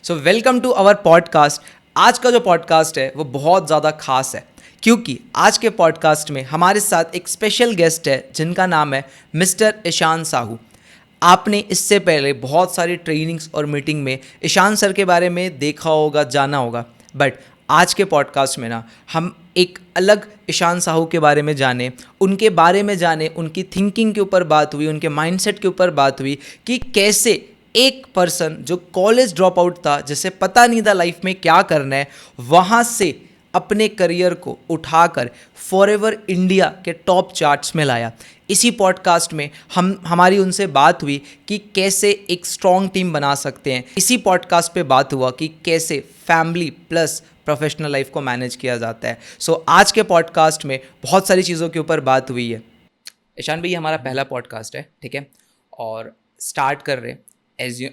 So welcome to our podcast. आज का जो पॉडकास्ट है वो बहुत ज़्यादा खास है क्योंकि आज के पॉडकास्ट में हमारे साथ एक स्पेशल गेस्ट है जिनका नाम है मिस्टर ईशान साहू। आपने इससे पहले बहुत सारी ट्रेनिंग्स और मीटिंग में ईशान सर के बारे में देखा होगा, जाना होगा, बट आज के पॉडकास्ट में ना हम एक अलग ईशान साहू के बारे में जाने, उनके बारे में जाने, उनकी थिंकिंग के ऊपर बात हुई, उनके माइंडसेट के ऊपर बात हुई कि कैसे एक पर्सन जो कॉलेज ड्रॉप आउट था, जिसे पता नहीं था लाइफ में क्या करना है, वहाँ से अपने करियर को उठाकर फॉरएवर इंडिया के टॉप चार्ट्स में लाया। इसी पॉडकास्ट में हमारी उनसे बात हुई कि कैसे एक स्ट्रॉन्ग टीम बना सकते हैं। इसी पॉडकास्ट पे बात हुआ कि कैसे फैमिली प्लस प्रोफेशनल लाइफ को मैनेज किया जाता है। सो आज के पॉडकास्ट में बहुत सारी चीज़ों के ऊपर बात हुई है। ईशान भाई, हमारा पहला पॉडकास्ट है, ठीक है, और स्टार्ट कर रहे हैं।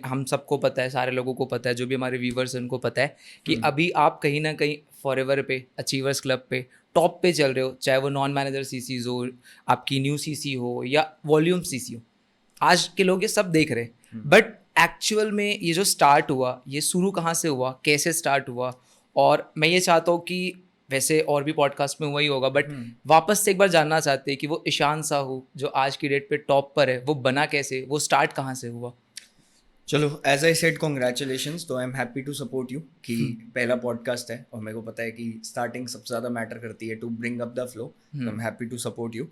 हम सबको पता है, सारे लोगों को पता है, जो भी हमारे व्यूवर्स हैं उनको पता है कि अभी आप कहीं ना कहीं फॉरएवर पे, अचीवर्स क्लब पे टॉप पे चल रहे हो, चाहे वो नॉन मैनेजर सीसीज हो, आपकी न्यू सीसी हो या वॉल्यूम सीसी हो। आज के लोग ये सब देख रहे हैं, बट एक्चुअल में ये जो स्टार्ट हुआ, ये शुरू कहाँ से हुआ, कैसे स्टार्ट हुआ, और मैं ये चाहता हूँ कि वैसे और भी पॉडकास्ट में हुआ ही होगा, बट वापस से एक बार जानना चाहते हैं कि वो ईशान साहू जो आज की डेट पे टॉप पर है, वो बना कैसे, वो स्टार्ट कहाँ से हुआ। चलो, एज आई सेड कॉन्ग्रेचुलेशंस, तो I am happy to support you कि पहला पॉडकास्ट है और मेरे को पता है कि स्टार्टिंग सबसे ज़्यादा मैटर करती है to bring up the flow. I am happy to support you.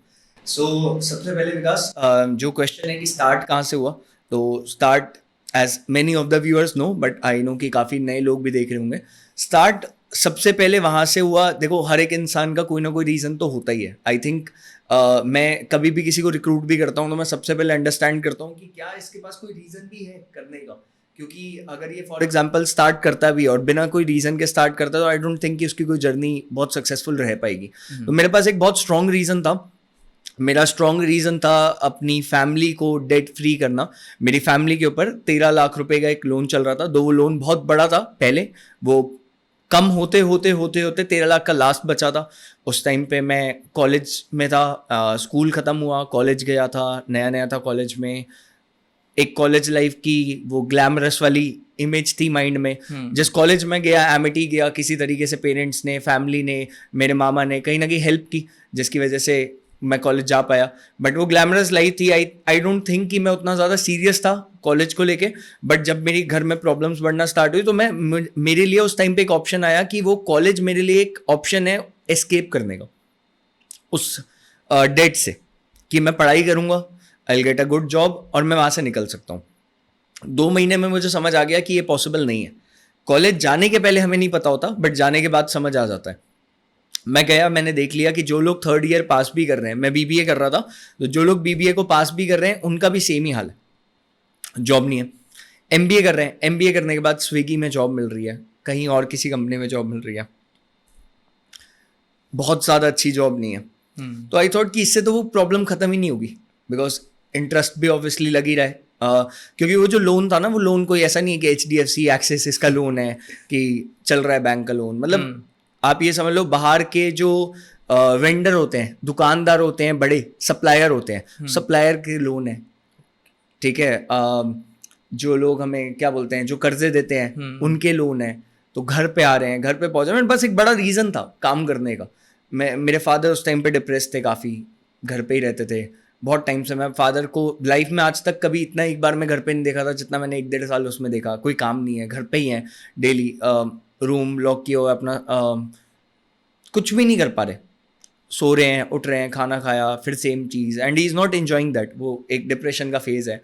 So सबसे पहले विकास, जो क्वेश्चन है कि स्टार्ट कहाँ से हुआ, तो start as many of the viewers know, but I know कि काफ़ी नए लोग भी देख रहे होंगे। स्टार्ट सबसे पहले वहाँ से हुआ। देखो, हर एक इंसान का कोई ना कोई रीज़न तो होता ही है। आई थिंक मैं कभी भी किसी को रिक्रूट भी करता हूँ तो मैं सबसे पहले अंडरस्टैंड करता हूँ कि क्या इसके पास कोई रीज़न भी है करने का। क्योंकि अगर ये फॉर एग्जांपल स्टार्ट करता भी और बिना कोई रीज़न के स्टार्ट करता तो आई डोंट थिंक कि उसकी कोई जर्नी बहुत सक्सेसफुल रह पाएगी। तो मेरे पास एक बहुत स्ट्रॉन्ग रीज़न था। मेरा स्ट्रॉन्ग रीज़न था अपनी फैमिली को डेट फ्री करना। मेरी फैमिली के ऊपर 13 लाख रुपए का एक लोन चल रहा था। दो वो लोन बहुत बड़ा था पहले, वो कम होते होते 13 लाख का लास्ट बचा था। उस टाइम पे मैं कॉलेज में था, स्कूल ख़त्म हुआ, कॉलेज गया था, नया नया था कॉलेज में। एक कॉलेज लाइफ की वो ग्लैमरस वाली इमेज थी माइंड में। जिस कॉलेज में गया, एमिटी गया, किसी तरीके से पेरेंट्स ने, फैमिली ने, मेरे मामा ने कहीं ना कहीं हेल्प की, जिसकी वजह से मैं कॉलेज जा पाया। बट वो ग्लैमरस लाइफ थी। आई डोंट थिंक कि मैं उतना ज़्यादा सीरियस था कॉलेज को लेके। बट जब मेरी घर में प्रॉब्लम्स बढ़ना स्टार्ट हुई तो मेरे लिए उस टाइम पे एक ऑप्शन आया कि वो कॉलेज मेरे लिए एक ऑप्शन है एस्केप करने का उस डेट से, कि मैं पढ़ाई करूँगा, I will get a good job और मैं वहाँ से निकल सकता हूँ। 2 महीने में मुझे समझ आ गया कि ये पॉसिबल नहीं है। कॉलेज जाने के पहले हमें नहीं पता होता, बट जाने के बाद समझ आ जाता है। मैं गया, मैंने देख लिया कि जो लोग 3rd ईयर पास भी कर रहे हैं, मैं बीबीए कर रहा था, तो जो लोग बीबीए को पास भी कर रहे हैं उनका भी सेम ही हाल है, जॉब नहीं है। एमबीए कर रहे हैं, एमबीए करने के बाद स्विगी में जॉब मिल रही है, कहीं और किसी कंपनी में जॉब मिल रही है, बहुत ज़्यादा अच्छी जॉब नहीं है। तो आई थॉट कि इससे तो वो प्रॉब्लम खत्म ही नहीं होगी, बिकॉज इंटरेस्ट भी ऑब्वियसली लग ही रहा है। क्योंकि वो जो लोन था ना, वो लोन कोई ऐसा नहीं है कि HDFC एक्सिस इसका लोन है कि चल रहा है बैंक का लोन। मतलब आप ये समझ लो, बाहर के जो वेंडर होते हैं, दुकानदार होते हैं, बड़े सप्लायर होते हैं, सप्लायर के लोन है, ठीक है। जो लोग हमें क्या बोलते हैं, जो कर्जे देते हैं, उनके लोन है। तो घर पे आ रहे हैं, घर पे पहुंचे। मेरे पास एक बड़ा रीज़न था काम करने का। मेरे फादर उस टाइम पे डिप्रेस थे काफ़ी, घर पे ही रहते थे बहुत टाइम से। मैं फादर को लाइफ में आज तक कभी इतना एक बार में घर पे नहीं देखा था जितना मैंने 1-1.5 साल उसमें देखा। कोई काम नहीं है, घर पे ही है, डेली रूम लॉक किया हुआ है अपना, कुछ भी नहीं कर पा रहे, सो रहे हैं, उठ रहे हैं, खाना खाया, फिर same cheese, and he is not enjoying that. वो एक डिप्रेशन का फेज़ है।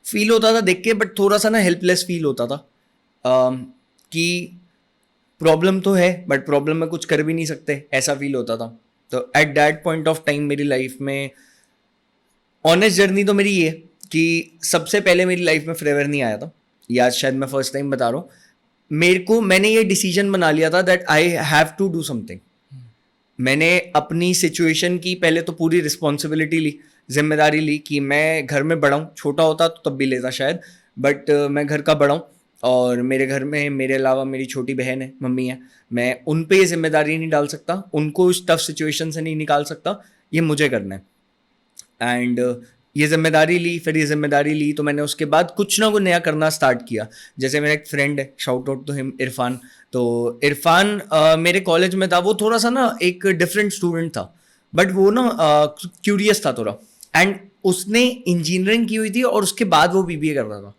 फील होता था देख के, बट थोड़ा सा ना हेल्पलेस फील होता था कि प्रॉब्लम तो है बट प्रॉब्लम में कुछ कर भी नहीं सकते, ऐसा फील होता था। तो at that point of time मेरी लाइफ में ऑनेस्ट जर्नी तो मेरी ये कि सबसे पहले मेरी लाइफ में फ्लेवर नहीं आया था। ये आज शायद मैं फर्स्ट टाइम बता रहा हूँ। मैंने ये डिसीजन बना लिया था that I have to do something. मैंने अपनी सिचुएशन की पहले तो पूरी रिस्पॉन्सिबिलिटी ली, जिम्मेदारी ली कि मैं घर में बड़ा हूँ। छोटा होता तो तब भी लेता शायद, बट मैं घर का बड़ा हूँ और मेरे घर में मेरे अलावा मेरी छोटी बहन है, मम्मी है। मैं उन पे ये जिम्मेदारी नहीं डाल सकता, उनको इस टफ सिचुएशन से नहीं निकाल सकता, ये मुझे करना है। एंड ये जिम्मेदारी ली, फिर ये जिम्मेदारी ली, तो मैंने उसके बाद कुछ ना कुछ नया करना स्टार्ट किया। जैसे मेरा एक फ्रेंड है, shout out to him, Irfan. तो इरफान मेरे कॉलेज में था, वो थोड़ा सा ना एक डिफरेंट स्टूडेंट था, बट वो ना क्यूरियस था थोड़ा, एंड उसने इंजीनियरिंग की हुई थी और उसके बाद वो बीबीए कर रहा था।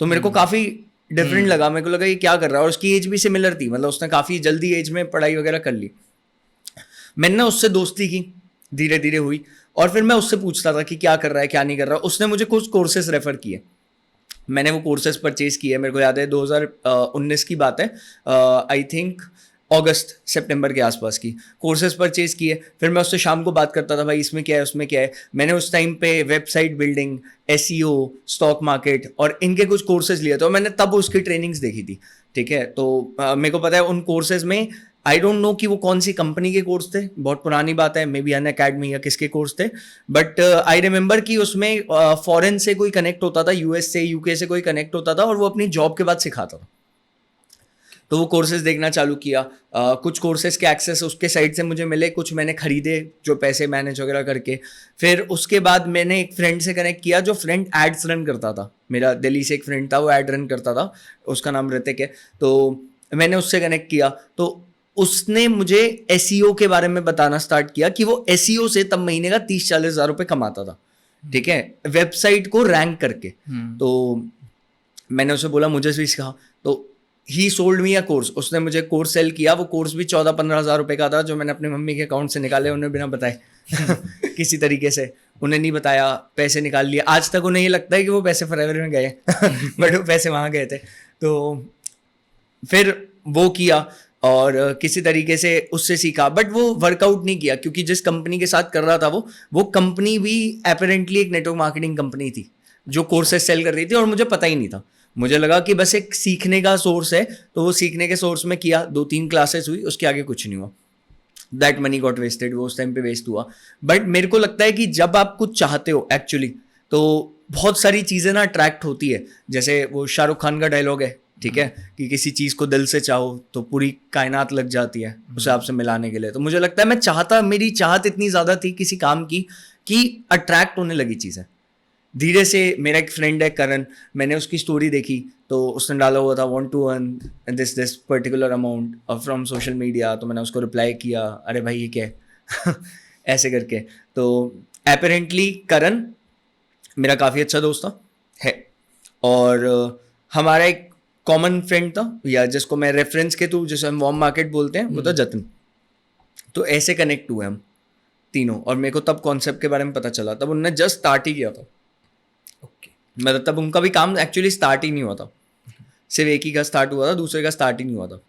तो मेरे को काफ़ी डिफरेंट लगा, मेरे को लगा ये क्या कर रहा है, और उसकी एज भी सिमिलर थी, मतलब उसने काफ़ी जल्दी एज में पढ़ाई वगैरह कर ली। मैंने ना उससे दोस्ती की, धीरे धीरे हुई, और फिर मैं उससे पूछता था कि क्या कर रहा है, क्या नहीं कर रहा है। उसने मुझे कुछ कोर्सेज रेफर किए, मैंने वो कोर्सेज परचेज किए। मेरे को याद है 2019 की बात है, आई थिंक अगस्त सितंबर के आसपास की। कोर्सेज परचेज किए, फिर मैं उससे शाम को बात करता था, भाई इसमें क्या है, उसमें क्या है। मैंने उस टाइम पे website building, SEO, stock market और इनके कुछ कोर्सेज लिए, तो मैंने तब उसकी ट्रेनिंग्स देखी थी। ठीक है, तो मेरे को पता है उन कोर्सेज में, आई डोंट नो कि वो कौन सी कंपनी के कोर्स थे, बहुत पुरानी बात है, मे बी अन अकेडमी या किसके कोर्स थे, बट आई रिमेंबर कि उसमें फॉरेन से कोई कनेक्ट होता था, यूएस से, यूके से कोई कनेक्ट होता था, और वो अपनी जॉब के बाद सिखाता था। तो वो कोर्सेज देखना चालू किया। कुछ कोर्सेज के एक्सेस उसके साइड से मुझे मिले, कुछ मैंने खरीदे जो पैसे मैनेज वगैरह करके। फिर उसके बाद मैंने एक फ्रेंड से कनेक्ट किया, जो फ्रेंड एड्स रन करता था। मेरा दिल्ली से एक फ्रेंड था, वो एड रन करता था, उसका नाम ऋतिक है। तो मैंने उससे कनेक्ट किया, तो उसने मुझे एसईओ के बारे में बताना स्टार्ट किया कि वो एसईओ से तब महीने का 30-40 हज़ार रुपये कमाता था। ठीक है, वेबसाइट को रैंक करके। तो मैंने उसे बोला मुझे भी सिखा, तो ही सोल्ड मी अ कोर्स। उसने मुझे कोर्स सेल किया, वो कोर्स भी 14-15 हज़ार रुपये का था, जो मैंने अपनी मम्मी के अकाउंट से निकाले, उन्हें बिना बताए किसी तरीके से, उन्हें नहीं बताया, पैसे निकाल लिए। आज तक उन्हें ये लगता है कि वो पैसे फॉरएवर में गए बट वो पैसे वहाँ गए थे। तो फिर वो किया और किसी तरीके से उससे सीखा, बट वो वर्कआउट नहीं किया, क्योंकि जिस कंपनी के साथ कर रहा था वो कंपनी भी अपेरेंटली एक नेटवर्क मार्केटिंग कंपनी थी जो कोर्सेज सेल कर रही थी, और मुझे पता ही नहीं था। मुझे लगा कि बस एक सीखने का सोर्स है, तो वो सीखने के सोर्स में किया, 2-3 क्लासेस हुई, उसके आगे कुछ नहीं हुआ। दैट मनी गॉट वेस्टेड, वो उस टाइम पे वेस्ट हुआ। बट मेरे को लगता है कि जब आप कुछ चाहते हो एक्चुअली, तो बहुत सारी चीज़ें ना अट्रैक्ट होती है। जैसे वो शाहरुख खान का डायलॉग है, ठीक है, कि किसी चीज़ को दिल से चाहो तो पूरी कायनात लग जाती है उसे आपसे मिलाने के लिए। तो मुझे लगता है मेरी चाहत इतनी ज़्यादा थी किसी काम की कि अट्रैक्ट होने लगी चीज़ें धीरे से। मेरा एक फ्रेंड है करण, मैंने उसकी स्टोरी देखी, तो उसने डाला हुआ था want to earn this particular amount from social media. तो मैंने उसको रिप्लाई किया, अरे भाई ये क्या है ऐसे करके। तो अपेरेंटली करण मेरा काफ़ी अच्छा दोस्त था है, और हमारा एक कॉमन फ्रेंड था, या जिसको मैं रेफरेंस के थ्रू, जिसे हम वार्म मार्केट बोलते हैं, वो था जतन। तो ऐसे कनेक्ट हुए हम तीनों, और मेरे को तब कॉन्सेप्ट के बारे में पता चला, तब उनने जस्ट स्टार्ट ही किया था। मतलब तब उनका भी काम एक्चुअली स्टार्ट ही नहीं हुआ था, सिर्फ एक ही का स्टार्ट हुआ था, दूसरे का स्टार्ट ही नहीं हुआ था।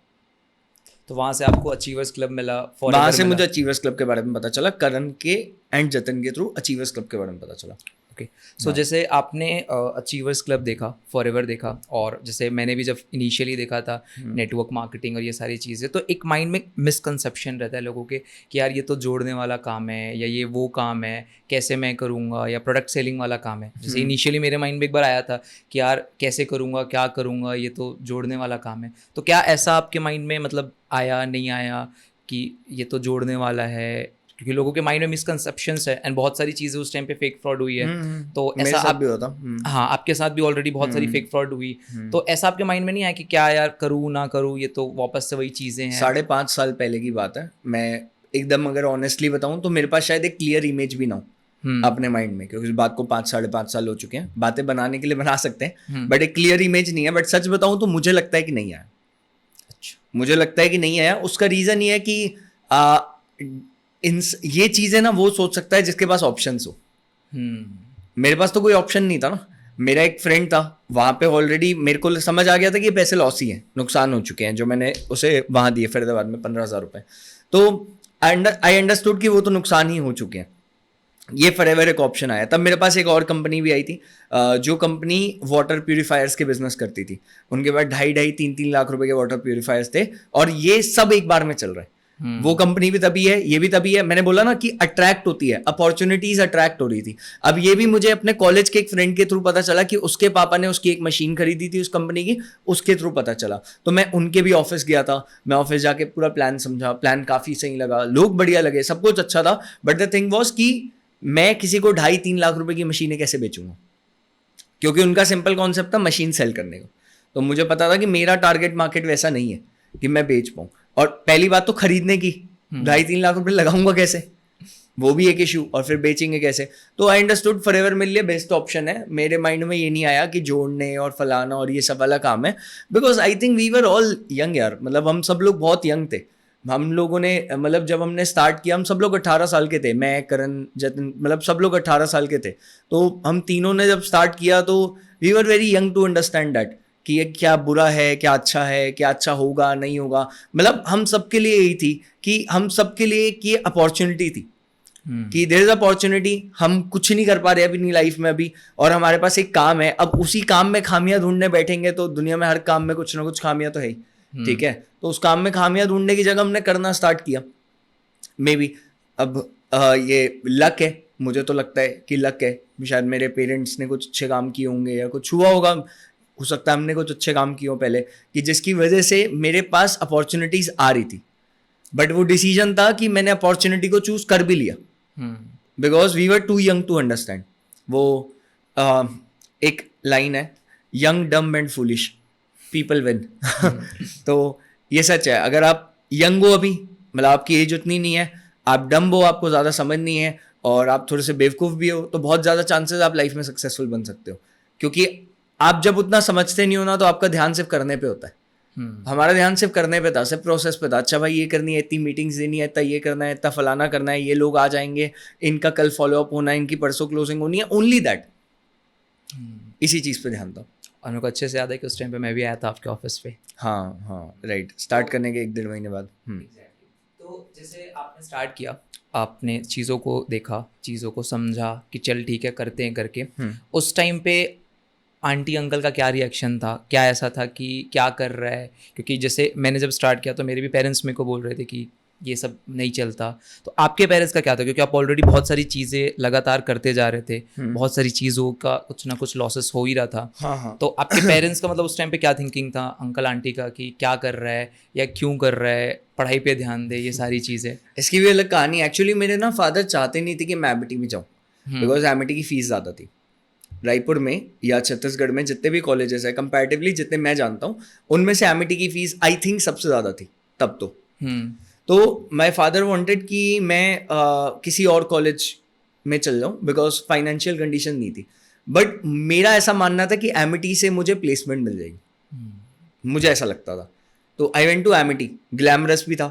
तो वहाँ से आपको अचीवर्स क्लब मिला, वहाँ से मुझे अचीवर्स क्लब के बारे में पता चला, करण के एंड जतन के थ्रू अचीवर्स क्लब के बारे में पता चला। ओके, सो जैसे आपने अचीवर्स क्लब देखा, फॉरएवर देखा, और जैसे मैंने भी जब इनिशियली देखा था नेटवर्क मार्केटिंग और ये सारी चीज़ें, तो एक माइंड में मिसकंसेप्शन रहता है लोगों के कि यार ये तो जोड़ने वाला काम है, या ये वो काम है, कैसे मैं करूँगा, या प्रोडक्ट सेलिंग वाला काम है। जैसे इनिशियली मेरे माइंड में एक बार आया था कि यार कैसे करूँगा, क्या करूँगा, ये तो जोड़ने वाला काम है। तो क्या ऐसा आपके माइंड में मतलब आया, नहीं आया कि ये तो जोड़ने वाला है? क्योंकि लोगों के माइंड में मिसकंसेप्शंस है, एंड बहुत सारी चीज़ें उस टाइम पे फेक फ्रॉड हुई है। तो ऐसा आप भी होता। हाँ, आपके साथ भी ऑलरेडी बहुत सारी फेक फ्रॉड हुई। तो ऐसा आपके माइंड में नहीं आया कि क्या यार करूँ ना करूँ, ये तो वापस से वही चीज़ें हैं? 5.5 साल पहले की बात है। मैं एकदम अगर ऑनेस्टली बताऊँ तो मेरे पास शायद एक क्लियर इमेज भी ना हो अपने माइंड में, क्योंकि इस बात को 5-5.5 साल हो चुके हैं। बातें बनाने के लिए बना सकते हैं, बट एक क्लियर इमेज नहीं है। बट सच बताऊँ तो मुझे लगता है कि नहीं आया। अच्छा, मुझे लगता है कि नहीं आया। उसका रीज़न ये है कि ये चीज़ें ना वो सोच सकता है जिसके पास ऑप्शंस हो। मेरे पास तो कोई ऑप्शन नहीं था ना। मेरा एक फ्रेंड था, वहाँ पे ऑलरेडी मेरे को समझ आ गया था कि पैसे लॉस ही हैं, नुकसान हो चुके हैं, जो मैंने उसे वहाँ दिए फरीदाबाद में 15,000 रुपये। तो आई अंडरस्टूड कि वो तो नुकसान ही हो चुके हैं। ये फॉरएवर एक ऑप्शन आया। तब मेरे पास एक और कंपनी भी आई थी, जो कंपनी वाटर प्यूरीफायर्स के बिजनेस करती थी। उनके पास 2.5-3 लाख रुपए के वाटर प्यूरीफायर्स थे, और ये सब एक बार में चल रहा है। वो कंपनी भी तभी है, ये भी तभी है। मैंने बोला ना कि अट्रैक्ट होती है, अपॉर्चुनिटीज अट्रैक्ट हो रही थी। अब ये भी मुझे अपने कॉलेज के एक फ्रेंड के थ्रू पता चला कि उसके पापा ने उसकी एक मशीन खरीदी थी उस कंपनी की, उसके थ्रू पता चला। तो मैं उनके भी ऑफिस गया था। मैं ऑफिस जाके पूरा प्लान समझा, प्लान काफी सही लगा, लोग बढ़िया लगे, सब कुछ अच्छा था। बट द थिंग वॉज कि मैं किसी को 2.5-3 लाख रुपए की मशीनें कैसे बेचूंगा, क्योंकि उनका सिंपल कॉन्सेप्ट था मशीन सेल करने का। तो मुझे पता था कि मेरा टारगेट मार्केट वैसा नहीं है कि मैं बेच पाऊँ। और पहली बात तो खरीदने की, 2.5-3 लाख रुपए लगाऊंगा कैसे, वो भी एक इशू, और फिर बेचेंगे कैसे। तो आई अंडरस्टूड फॉरएवर मेरे लिए बेस्ट ऑप्शन है। मेरे माइंड में ये नहीं आया कि जोड़ने और फलाना और ये सब वाला काम है, because I think we were all young यार, मतलब हम सब लोग बहुत यंग थे। हम लोगों ने मतलब जब हमने स्टार्ट किया हम सब लोग 18 साल के थे, मैं करण जतिन मतलब सब लोग 18 साल के थे। तो हम तीनों ने जब स्टार्ट किया तो we were very young to understand that कि ये क्या बुरा है, क्या अच्छा है, क्या अच्छा होगा नहीं होगा। मतलब हम सबके लिए यही थी कि हम सबके लिए कि ये अपॉर्चुनिटी थी कि देयर इज अपॉर्चुनिटी, हम कुछ नहीं कर पा रहे अपनी लाइफ में अभी, और हमारे पास एक काम है। अब उसी काम में खामियां ढूंढने बैठेंगे तो दुनिया में हर काम में कुछ ना कुछ खामियां तो है ही, ठीक है। तो उस काम में खामियां ढूंढने की जगह हमने करना स्टार्ट किया मे बी। अब ये लक है, मुझे तो लगता है कि लक है। शायद मेरे पेरेंट्स ने कुछ अच्छे काम किए होंगे या कुछ हुआ होगा, हो सकता है हमने कुछ अच्छे काम किए हो पहले, कि जिसकी वजह से मेरे पास अपॉर्चुनिटीज आ रही थी। बट वो डिसीजन था कि मैंने अपॉर्चुनिटी को चूज कर भी लिया, because we were too young to understand. वो एक लाइन है, यंग डम एंड फूलिश पीपल विन। तो ये सच है, अगर आप यंग हो अभी, मतलब आपकी एज उतनी नहीं है, आप डम हो, आपको ज़्यादा समझ नहीं है, और आप थोड़े से बेवकूफ़ भी हो, तो बहुत ज़्यादा चांसेस आप लाइफ में सक्सेसफुल बन सकते हो। क्योंकि आप जब उतना समझते नहीं हो ना, तो आपका ध्यान सिर्फ करने पे होता है। हमारा ध्यान सिर्फ करने पे था, सिर्फ प्रोसेस पे था। अच्छा भाई ये करनी है, इतनी मीटिंग्स देनी है, इतना ये करना है, इतना फलाना करना है, ये लोग आ जाएंगे, इनका कल फॉलो अप होना है, इनकी परसों क्लोजिंग होनी है, ओनली दैट। इसी चीज़ पे ध्यान था। और मेरे को अच्छे से याद है कि उस टाइम पे मैं भी आया था आपके ऑफिस पे। हाँ हाँ राइट, स्टार्ट करने के 1-1.5 महीने बाद। तो जैसे आपने स्टार्ट किया, आपने चीज़ों को देखा, चीज़ों को समझा कि चल ठीक है करते हैं करके, उस टाइम पे आंटी अंकल का क्या रिएक्शन था, क्या ऐसा था कि क्या कर रहा है? क्योंकि जैसे मैंने जब स्टार्ट किया तो मेरे भी पेरेंट्स मेरे को बोल रहे थे कि ये सब नहीं चलता। तो आपके पेरेंट्स का क्या था, क्योंकि आप ऑलरेडी बहुत सारी चीज़ें लगातार करते जा रहे थे, बहुत सारी चीज़ों का कुछ ना कुछ लॉसेस हो ही रहा था। हाँ। तो आपके पेरेंट्स का मतलब उस टाइम पे क्या थिंकिंग था, अंकल आंटी का, कि क्या कर रहा है या क्यों कर रहा है, पढ़ाई पे ध्यान दे, ये सारी चीज़ें? इसकी भी अलग कहानी। एक्चुअली मेरे ना फादर चाहते नहीं थे कि मैं एमिटी में जाऊँ, बिकॉज एमिटी की फीस ज़्यादा थी। रायपुर में या छत्तीसगढ़ में जितने भी कॉलेजेस है कंपैरेटिवली जितने मैं जानता हूँ, उनमें से एमिटी की फीस आई थिंक सबसे ज़्यादा थी तब। तो माई फादर वांटेड कि मैं किसी और कॉलेज में चल जाऊँ, बिकॉज फाइनेंशियल कंडीशन नहीं थी। बट मेरा ऐसा मानना था कि एमिटी से मुझे प्लेसमेंट मिल जाएगी, मुझे ऐसा लगता था। तो I went to Amity, glamorous भी था,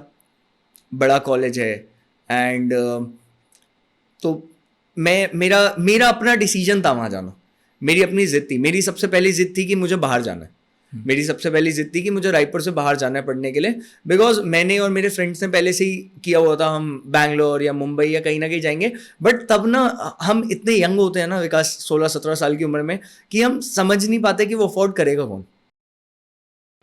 बड़ा कॉलेज है, एंड तो मैं मेरा मेरा अपना डिसीजन था वहाँ जाना। मेरी अपनी जिद थी, मेरी सबसे पहली जिद थी कि मुझे बाहर जाना है। मेरी सबसे पहली जिद थी कि मुझे रायपुर से बाहर जाना है पढ़ने के लिए, बिकॉज मैंने और मेरे फ्रेंड्स ने पहले से ही किया हुआ था, हम बैंगलोर या मुंबई या कहीं ना कहीं जाएंगे। बट तब ना हम इतने यंग होते हैं ना विकास, 16-17 साल की उम्र में, कि हम समझ नहीं पाते कि वो अफोर्ड करेगा कौन।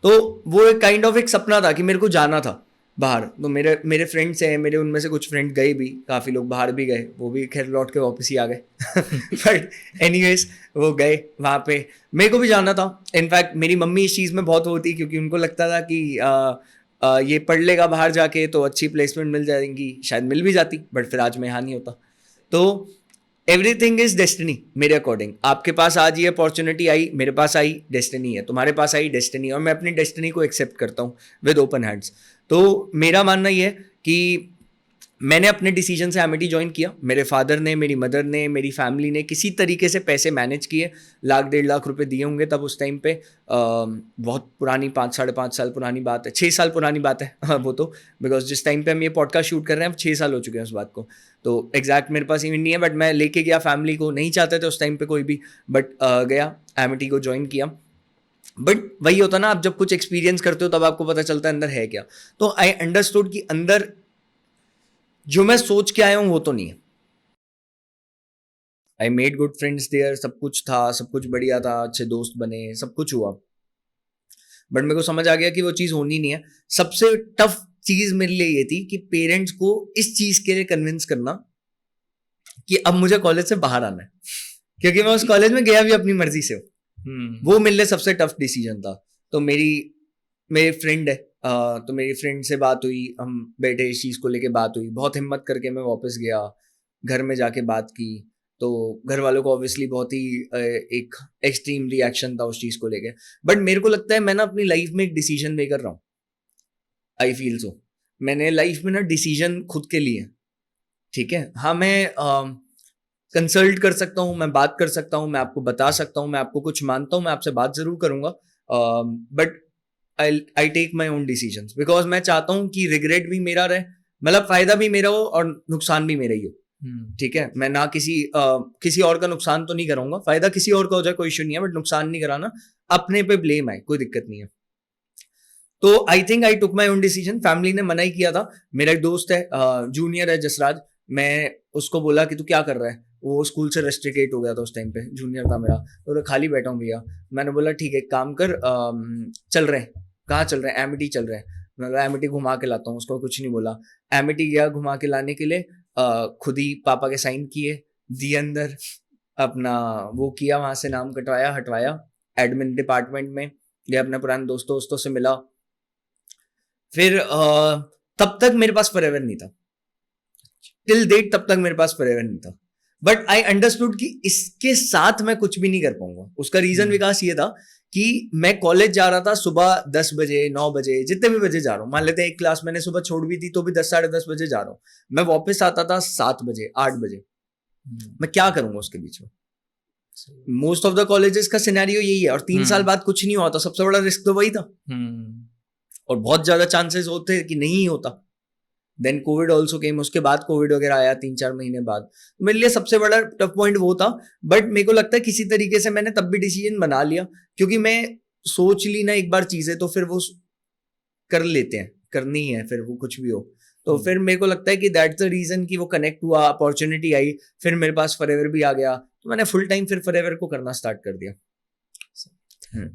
तो वो एक काइंड ऑफ एक सपना था कि मेरे को जाना था बाहर। तो मेरे मेरे फ्रेंड्स हैं, मेरे उनमें से कुछ फ्रेंड गए भी, काफ़ी लोग बाहर भी गए, वो भी खैर लौट के वापस ही आ गए। बट एनीवेज वो गए वहाँ पे, मेरे को भी जाना था। इनफैक्ट मेरी मम्मी इस चीज़ में बहुत वो थी, क्योंकि उनको लगता था कि ये पढ़ लेगा बाहर जाके तो अच्छी प्लेसमेंट मिल जाएगी, शायद मिल भी जाती, बट फिर आज मैं यहाँ नहीं होता। तो एवरीथिंग इज डेस्टिनी मेरे अकॉर्डिंग। आपके पास आज ये अपॉर्चुनिटी आई, मेरे पास आई, डेस्टिनी है। तुम्हारे पास आई, डेस्टिनी, और मैं अपनी डेस्टिनी को एक्सेप्ट करता हूँ विद ओपन हैंड्स। तो मेरा मानना ये है कि मैंने अपने डिसीजन से एमिटी ज्वाइन किया। मेरे फादर ने, मेरी मदर ने, मेरी फैमिली ने किसी तरीके से पैसे मैनेज किए। 1-1.5 लाख रुपए दिए होंगे तब उस टाइम पे। बहुत पुरानी, 5-5.5 साल पुरानी बात है, 6 साल पुरानी बात है वो तो, बिकॉज जिस टाइम पे हम ये पॉडकास्ट शूट कर रहे हैं 6 साल हो चुके हैं उस बात को। तो एग्जैक्ट मेरे पास इवन नहीं है, बट मैं लेके गया फैमिली को, नहीं चाहते थे उस टाइम पे कोई भी, बट गया, एमिटी को ज्वाइन किया। बट वही होता ना, आप जब कुछ एक्सपीरियंस करते हो तब आपको पता चलता है अंदर है क्या। तो आई अंडरस्टूड कि अंदर जो मैं सोच के आया हूं वो तो नहीं है। I made good friends there, सब कुछ था, सब कुछ बढ़िया था, अच्छे दोस्त बने, सब कुछ हुआ। बट मेरे को समझ आ गया कि वो चीज़ होनी नहीं है। सबसे टफ चीज़ मेरे लिए ये थी कि पेरेंट्स को इस चीज़ के लिए कन्विंस करना कि अब मुझे कॉलेज से बाहर आना है, क्योंकि मैं उस कॉलेज में गया भी अपनी मर्जी से। वो मेरे लिए सबसे टफ डिसीजन था। तो मेरी फ्रेंड है, तो मेरी फ्रेंड से बात हुई, हम बैठे, इस चीज़ को लेके बात हुई, बहुत हिम्मत करके मैं वापस गया। घर में जाके बात की, तो घर वालों को ऑब्वियसली बहुत ही एक एक्सट्रीम रिएक्शन था उस चीज को लेके। बट मेरे को लगता है मैं ना अपनी लाइफ में एक डिसीजन लेकर रहा हूँ, आई फील सो। मैंने लाइफ में ना डिसीजन खुद के लिए, ठीक है, हाँ मैं कंसल्ट कर सकता हूँ, मैं बात कर सकता हूँ, मैं आपको बता सकता हूँ, मैं आपको कुछ मानता हूँ, मैं आपसे बात जरूर करूंगा, but I take my own decisions, because मैं चाहता हूँ कि रिग्रेट भी मेरा रहे, मतलब फायदा भी मेरा हो और नुकसान भी मेरा ही हो, ठीक है। मैं ना किसी और का नुकसान तो नहीं कराऊंगा, फायदा किसी और का हो जाए कोई इशू नहीं है, बट नुकसान नहीं कराना, अपने पे ब्लेम आए कोई दिक्कत नहीं है। तो I think I took my own decision. Family ने मना ही किया था। मेरा एक दोस्त है, जूनियर है, जसराज, मैं उसको बोला कि तू क्या कर रहा है, वो स्कूल से रेस्ट्रिकेट हो गया था उस टाइम पे, जूनियर था मेरा, तो खाली बैठा हूँ भैया। मैंने बोला ठीक है काम कर, चल रहे हैं, कहाँ चल रहे हैं, एमिटी चल रहे हैं। मैं बोला एमिटी घुमा के लाता हूँ, उसको कुछ नहीं बोला। एमिटी गया घुमा के लाने के लिए, खुद ही पापा के साइन किए, दिए अंदर, अपना वो किया, वहां से नाम कटवाया हटवाया, एडमिन डिपार्टमेंट में गया, अपने पुराने दोस्तों से मिला। फिर तब तक मेरे पास फॉरएवर नहीं था, टिल डेट तब तक मेरे पास फॉरएवर नहीं था। बट आई अंडरस्टूड कि इसके साथ मैं कुछ भी नहीं कर पाऊंगा। उसका रीजन विकास ये था कि मैं कॉलेज जा रहा था सुबह 10 बजे 9 बजे, जितने भी बजे जा रहा हूँ, मान लेते हैं एक क्लास मैंने सुबह छोड़ भी दी तो भी 10 साढ़े 10 बजे जा रहा हूँ, मैं वापस आता था 7 बजे 8 बजे। मैं क्या करूंगा उसके बीच में? मोस्ट ऑफ द कॉलेजेस का सिनेरियो यही है, और 3 साल बाद कुछ नहीं हुआ तो सबसे बड़ा रिस्क तो वही था, और बहुत ज्यादा चांसेस होते कि नहीं होता। देन कोविड ऑल्सो केम, उसके बाद कोविड वगैरह आया 3-4 महीने बाद, तो मेरे लिए सबसे बड़ा टफ पॉइंट वो था। बट मेरे को लगता है किसी तरीके से मैंने तब भी डिसीजन बना लिया, क्योंकि मैं सोच ली ना एक बार चीजें तो फिर वो कर लेते हैं, करनी है फिर वो कुछ भी हो। तो फिर मेरे को लगता है कि दैट्स द रीजन कि वो कनेक्ट हुआ, अपॉर्चुनिटी आई, फिर मेरे पास फॉरएवर भी आ गया, तो मैंने फुल टाइम फिर फॉरएवर को करना स्टार्ट कर दिया।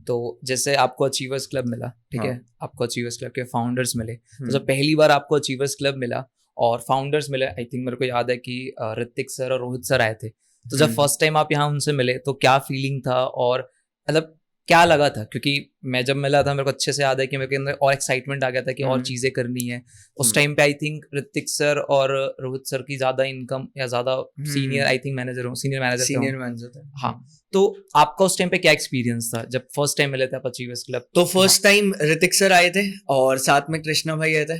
तो जैसे आपको अचीवर्स क्लब मिला, ठीक है, आपको अचीवर्स क्लब के फाउंडर्स मिले, तो जब पहली बार आपको अचीवर्स क्लब मिला और फाउंडर्स मिले, आई थिंक मेरे को याद है कि ऋतिक सर और रोहित सर आए थे, तो जब फर्स्ट टाइम आप यहाँ उनसे मिले तो क्या फीलिंग था और मतलब क्या लगा था? क्योंकि मैं जब मिला था मेरे को अच्छे से याद है कि मेरे अंदर और एक्साइटमेंट आ गया था कि और चीजें करनी है। उस टाइम पे आई थिंक ऋतिक सर और रोहित सर की ज्यादा इनकम या ज्यादा senior, I think manager, senior manager. हाँ, तो आपका उस टाइम पे क्या एक्सपीरियंस था जब फर्स्ट टाइम मिले थे आप अचीवर्स क्लब? तो फर्स्ट टाइम ऋतिक सर आए थे और साथ में कृष्णा भाई आए थे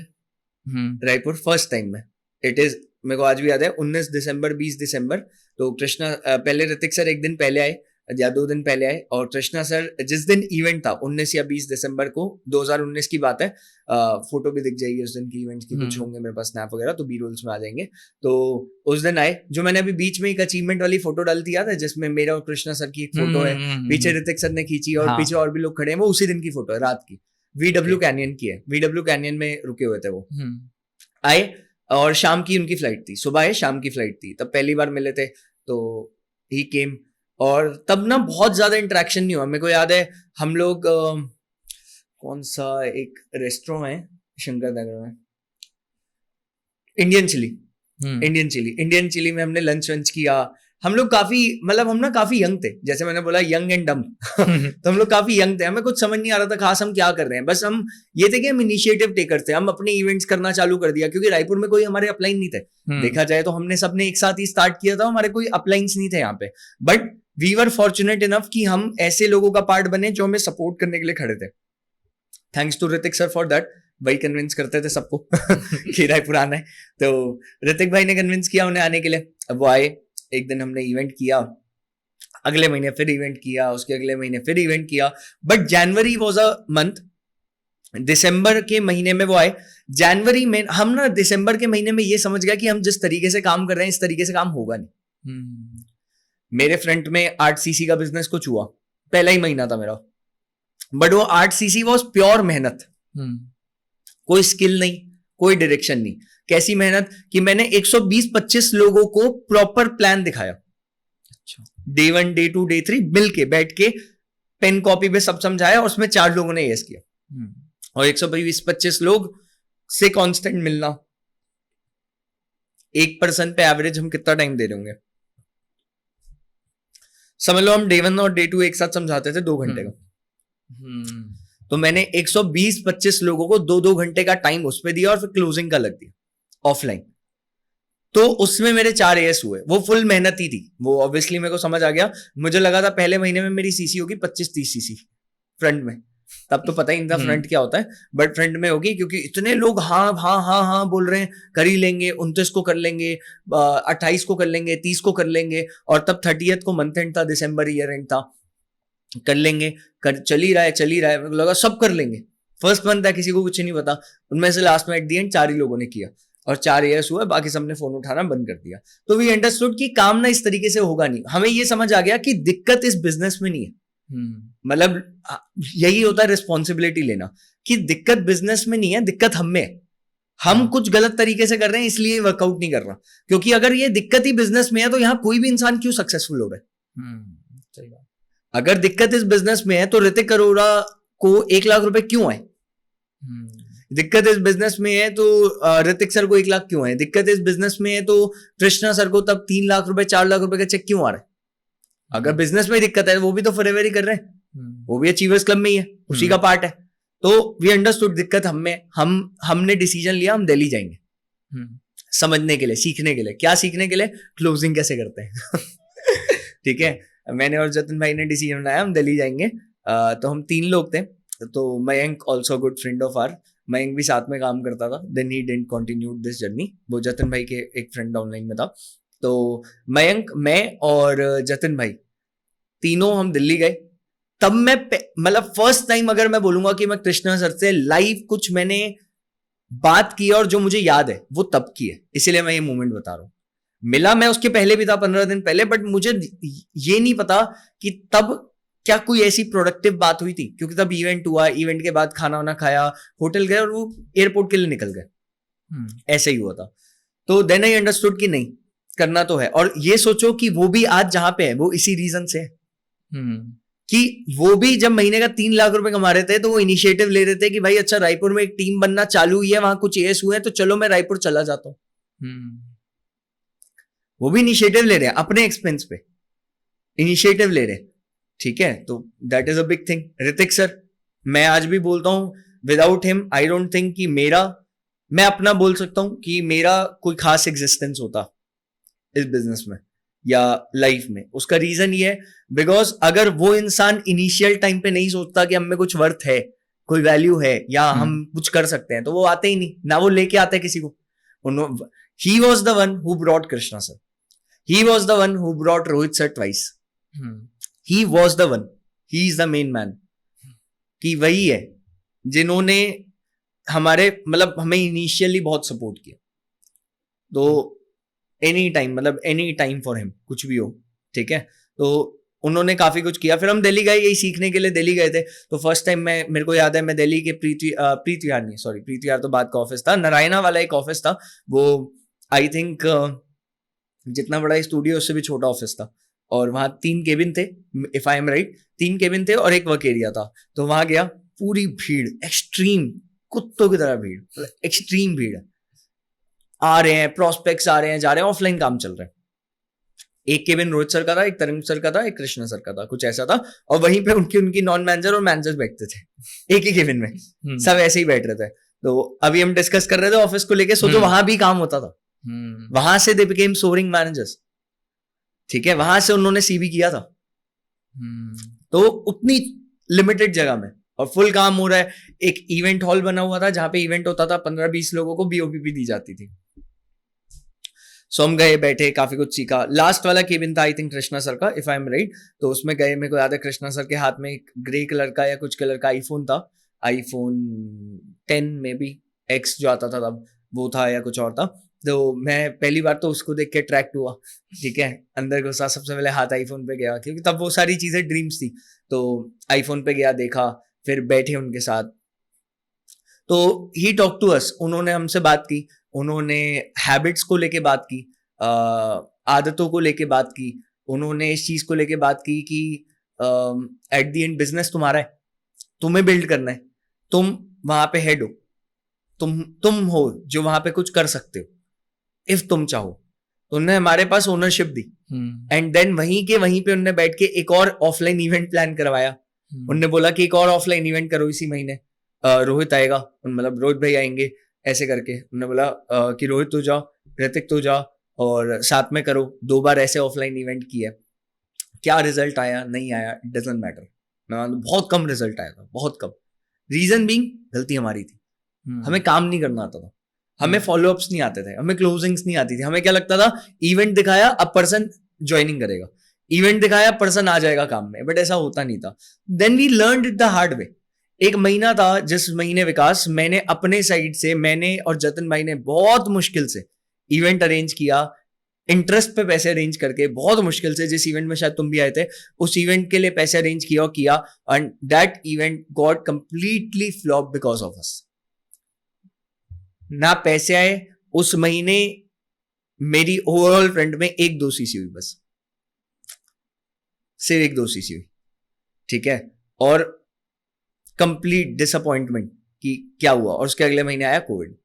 रायपुर, फर्स्ट टाइम में। इट इज, मेरे को आज भी याद है, 19 दिसंबर 20 दिसंबर। तो कृष्णा पहले ऋतिक सर एक दिन पहले आए या 2 दिन पहले आए, और कृष्णा सर जिस दिन इवेंट था 19 या 20 दिसंबर को 2019 की बात है, फोटो भी दिख जाएगी उस दिन की इवेंट की, कुछ होंगे मेरे पास स्नैप वगैरह, तो बी रोल्स में आ जाएंगे। तो उस दिन आए, जो मैंने अभी बीच में एक अचीवमेंट वाली फोटो डाल दिया था जिसमें मेरा और कृष्णा सर की एक फोटो है, पीछे ऋतिक सर ने खींची और पीछे और भी लोग खड़े हैं, वो उसी दिन की फोटो है, रात की, VW कैनियन की है, VW कैनियन में रुके हुए थे वो। आए और शाम की उनकी फ्लाइट थी, सुबह आए शाम की फ्लाइट थी, तब पहली बार मिले थे, तो ही केम। और तब ना बहुत ज्यादा इंटरेक्शन नहीं हुआ। मेरे को याद है हम लोग कौन सा एक रेस्टोरेंट है शंकर नगर में, इंडियन चिली में हमने लंच वंच किया। हम लोग काफी, मतलब हम ना काफी यंग थे, जैसे मैंने बोला यंग एंड डम तो हम लोग काफी यंग थे, हमें कुछ समझ नहीं आ रहा था खास हम क्या कर रहे हैं, बस हम ये थे कि हम इनिशिएटिव टेकर थे, हम अपने इवेंट्स करना चालू कर दिया, क्योंकि रायपुर में कोई हमारे अपलाइन नहीं थे। देखा जाए तो हमने सबने एक साथ ही स्टार्ट किया था, हमारे कोई अपलाइंस नहीं थे यहाँ पे, but we were fortunate enough कि हम ऐसे लोगों का पार्ट बने जो हमें सपोर्ट करने के लिए खड़े थे। Thanks to Hrithik sir for that. भाई कन्विंस करते थे सबको कि रायपुर आना है, तो ऋतिक भाई ने कन्विंस किया उन्हें आने के लिए। अब वो आए, एक दिन हमने इवेंट किया, अगले महीने फिर इवेंट किया, उसके अगले महीने फिर इवेंट किया। But January was a month, दिसंबर के महीने में वो आए। जनवरी में हम ना दिसंबर के महीने में ये समझ गया कि हम जिस तरीके से काम कर रहे हैं इस तरीके से काम होगा नहीं। मेरे फ्रंट में 8 सीसी का बिजनेस कुछ हुआ, पहला ही महीना था मेरा, बट वो 8 सीसी वॉज प्योर मेहनत, कोई स्किल नहीं, कोई डायरेक्शन नहीं। कैसी मेहनत कि मैंने 120-25 लोगों को प्रॉपर प्लान दिखाया, डे 1 डे 2 डे 3 मिल के बैठ के पेन कॉपी पे सब समझाया, और उसमें 4 लोगों ने यस किया। और 120-25 लोग से कांस्टेंट मिलना, 1% पे एवरेज हम कितना टाइम दे रहे होंगे, समझ लो हम डे 1 और डे 2 एक साथ समझाते थे 2 घंटे का। तो मैंने 120-25 लोगों को 2-2 घंटे का टाइम उस पर दिया, और फिर क्लोजिंग का लग दिया ऑफलाइन। तो उसमें मेरे 4 AS हुए, वो फुल मेहनती थी, वो ऑब्वियसली मेरे को समझ आ गया। मुझे लगा था पहले महीने में मेरी सीसी होगी 25-30 सीसी फ्रंट में, तब तो पता ही नहीं था फ्रंट क्या होता है, बट फ्रंट में होगी क्योंकि इतने लोग हाँ हाँ हाँ हाँ बोल रहे हैं, कर ही लेंगे, 29 को कर लेंगे, 28 को कर लेंगे, 30 को कर लेंगे, और तब 30th को मंथ एंड था, दिसंबर ईयर एंड था, कर लेंगे, चल ही रहा है, मेरे को लगा सब कर लेंगे। फर्स्ट मंथ था, किसी को कुछ नहीं पता, उनमें से लास्ट में एट दी एंड 4 ही लोगों ने किया और 4 AS हुआ, बाकी सबने फोन उठाना बंद कर दिया। तो वी अंडरस्टूड कि काम ना इस तरीके से होगा नहीं। हमें ये समझ आ गया कि दिक्कत इस बिजनेस में नहीं है, मतलब यही होता है रिस्पॉन्सिबिलिटी लेना, कि दिक्कत बिजनेस में नहीं है, दिक्कत हम में है। हम कुछ गलत तरीके से कर रहे हैं इसलिए वर्कआउट नहीं कर रहा, क्योंकि अगर ये दिक्कत ही बिजनेस में है तो यहाँ कोई भी इंसान क्यों सक्सेसफुल हो रहा है? सही बात। अगर दिक्कत इस बिजनेस में है तो ऋतिक अरोड़ा को 1 लाख रुपए क्यों आए? दिक्कत इस बिजनेस में है तो ऋतिक सर को 1 लाख क्यों आए? दिक्कत इस बिजनेस में है तो कृष्णा सर को तब 3 लाख रुपए 4 लाख रुपए का चेक क्यों आ रहा है? अगर बिजनेस में दिक्कत है, वो भी तो फॉरएवर ही कर रहे हैं, वो भी अचीवर्स क्लब में ही है, उसी का पार्ट है। तो वी अंडरस्टूड दिक्कत हम में, हमने डिसीजन लिया हम दिल्ली जाएंगे समझने के लिए, सीखने के लिए। क्या सीखने के लिए? क्लोजिंग कैसे करते हैं ठीक है, मैंने और जतिन भाई ने डिसीजन बनाया हम दिल्ली जाएंगे। तो हम 3 लोग थे, तो Mayank also good friend of our, Mayank भी साथ में काम करता था, then he didn't continue this journey, वो जतिन भाई के एक फ्रेंड ऑनलाइन में था। तो मयंक, मैं और जतिन भाई तीनों हम दिल्ली गए। तब मैं मतलब फर्स्ट टाइम अगर मैं बोलूंगा कि मैं कृष्णा सर से लाइव कुछ मैंने बात की और जो मुझे याद है वो तब की है, इसीलिए मैं ये मोमेंट बता रहा हूँ। मिला मैं उसके पहले भी था 15 दिन पहले, बट मुझे ये नहीं पता कि तब क्या कोई ऐसी प्रोडक्टिव बात हुई थी, क्योंकि तब इवेंट हुआ, इवेंट के बाद खाना वाना खाया, होटल गए और वो एयरपोर्ट के लिए निकल गए, ऐसे ही हुआ था। तो देन आई अंडरस्टूड कि नहीं करना तो है, और ये सोचो कि वो भी आज जहां पे है वो इसी रीजन से है कि वो भी जब महीने का 3 लाख रुपए कमा रहे थे तो वो इनिशिएटिव ले रहे थे कि भाई अच्छा रायपुर में एक टीम बनना चालू हुई है, वहां कुछ एस हुए हैं, तो चलो मैं रायपुर चला जाता हूं। वो भी इनिशिएटिव ले रहे हैं, अपने एक्सपेंस पे इनिशिएटिव ले रहे हैं, ठीक है। तो that is a big thing. Hrithik sir, मैं आज भी बोलता हूं without him I don't think कि मैं अपना बोल सकता हूं कि मेरा कोई खास एग्जिस्टेंस होता इस बिजनेस में या लाइफ में। उसका रीजन ये है बिकॉज अगर वो इंसान इनिशियल टाइम पे नहीं सोचता कि हम में कुछ वर्थ है, कोई वैल्यू है या हम कुछ कर सकते हैं, तो वो आते ही नहीं ना, वो लेके आते हैं किसी को। He was the one who brought Krishna sir, he was the one who brought Rohit sir twice, he was the one, he is the main man, कि वही है जिन्होंने हमारे मतलब हमें इनिशियली बहुत सपोर्ट किया। तो एनी टाइम फॉर हिम, कुछ भी हो, ठीक है। तो उन्होंने काफी कुछ किया। फिर हम दिल्ली गए, यही सीखने के लिए दिल्ली गए थे। तो फर्स्ट टाइम मेरे को याद है, मैं दिल्ली के प्रीति विहार तो बात का ऑफिस था, नारायणा वाला एक ऑफिस था, वो आई थिंक जितना बड़ा स्टूडियो उससे भी छोटा ऑफिस था, और वहां 3 केबिन थे, if I am right, 3 cabin थे और एक वर्क एरिया था। तो वहां गया, पूरी भीड़, एक्सट्रीम कुत्तों की तरह भीड़, एक्सट्रीम भीड़ है, आ रहे हैं प्रोस्पेक्ट्स, आ रहे हैं जा रहे हैं, ऑफलाइन काम चल रहा है। एक केबिन रोहित सर का था, एक तरंग सर का था, एक कृष्णा सर का था, कुछ ऐसा था। और वहीं पे उनकी नॉन मैनेजर और मैनेजर बैठते थे एक ही केबिन में, सब ऐसे ही बैठ रहे थे। तो अभी हम डिस्कस कर रहे थे ऑफिस को लेके, सोचो वहां भी काम होता था, वहां से दे बिकेम सोरिंग मैनेजर्स, ठीक है, वहां से उन्होंने सीवी किया था। तो उतनी लिमिटेड जगह में और फुल काम हो रहा है। एक इवेंट हॉल बना हुआ था जहां पे इवेंट होता था, 15-20 लोगों को BOP दी जाती थी। सो हम गए, बैठे, काफी कुछ सीखा। लास्ट वाला केबिन था आई थिंक कृष्णा सर का, इफ आई एम राइट। तो उसमें गए, मेरे को याद है कृष्णा सर के हाथ में एक ग्रे कलर का या कुछ कलर का आईफोन था, iPhone 10 में भी X जो आता था तब, वो था या कुछ और था। तो मैं पहली बार तो उसको देख के अट्रैक्ट हुआ, ठीक है, अंदर घुसा, सबसे पहले हाथ आईफोन पे गया, क्योंकि तब वो सारी चीजें ड्रीम्स थी। तो आईफोन पे गया, देखा, फिर बैठे उनके साथ। तो ही टॉक टू अस, उन्होंने हमसे बात की, उन्होंने हैबिट्स को लेके बात की, आदतों को लेके बात की, उन्होंने इस चीज को लेके बात की कि एट द एंड बिजनेस तुम्हारा है, तुम्हें बिल्ड करना है, तुम वहां पे हेड हो, तुम हो जो वहां पे कुछ कर सकते हो इफ तुम चाहो। तो उन्होंने हमारे पास ओनरशिप दी, एंड देन वहीं पे उन्होंने बैठ के एक और ऑफलाइन इवेंट प्लान करवाया। उन्होंने बोला कि एक और ऑफलाइन इवेंट करो इसी महीने, रोहित आएगा, मतलब रोहित भाई आएंगे, ऐसे करके उन्होंने बोला कि रोहित तू जा, ऋतिक तू जा, और साथ में करो। 2 बार ऐसे ऑफलाइन इवेंट किया, क्या रिजल्ट आया नहीं आया इट डजंट मैटर। मैं मानूं बहुत कम रिजल्ट आया था, बहुत कम। रीजन बीइंग गलती हमारी थी, हमें काम नहीं करना आता था, हमें फॉलोअप्स नहीं आते थे, हमें क्लोजिंग्स नहीं आती थी। हमें क्या लगता था इवेंट दिखाया अब पर्सन ज्वाइनिंग करेगा, इवेंट दिखाया पर्सन आ जाएगा काम में, बट ऐसा होता नहीं था। Then we learned it the hard way. एक महीना था जिस महीने विकास मैंने अपने साइड से, मैंने और जतिन भाई ने बहुत मुश्किल से इवेंट अरेंज किया, इंटरेस्ट पे पैसे अरेंज करके, बहुत मुश्किल से। जिस इवेंट में शायद तुम भी आए थे, उस इवेंट के लिए पैसे अरेंज किया and that event got completely flop because of us. ना पैसे आए उस महीने। मेरी ओवरऑल फ्रंट में 1-2 सीसी हुई, बस सिर्फ 1-2 सीसी हुई, ठीक है। और कंप्लीट डिसअपॉइंटमेंट कि क्या हुआ। और उसके अगले महीने आया कोविड।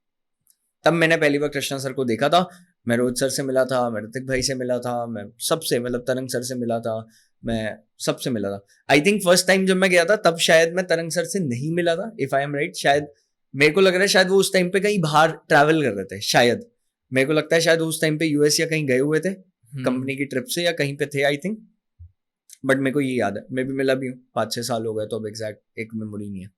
तब मैंने पहली बार कृष्णा सर को देखा था। मैं रोहित सर से मिला था, मैं ऋतिक भाई से मिला था, मैं सबसे, मतलब तरंग सर से मिला था, मैं सबसे मिला था। आई थिंक फर्स्ट टाइम जब मैं गया था तब शायद मैं तरंग सर से नहीं मिला था, इफ आई एम राइट। शायद मेरे को लग रहा है शायद वो उस टाइम पे कहीं बाहर ट्रैवल कर रहे थे, शायद मेरे को लगता है शायद उस टाइम पे यूएस या कहीं गए हुए थे कंपनी की ट्रिप से, या कहीं पे थे आई थिंक। बट मेरे को ये याद है, मैं भी मिला भी हूँ। 5-6 साल हो गए तो अब एग्जैक्ट एक मेमोरी नहीं है।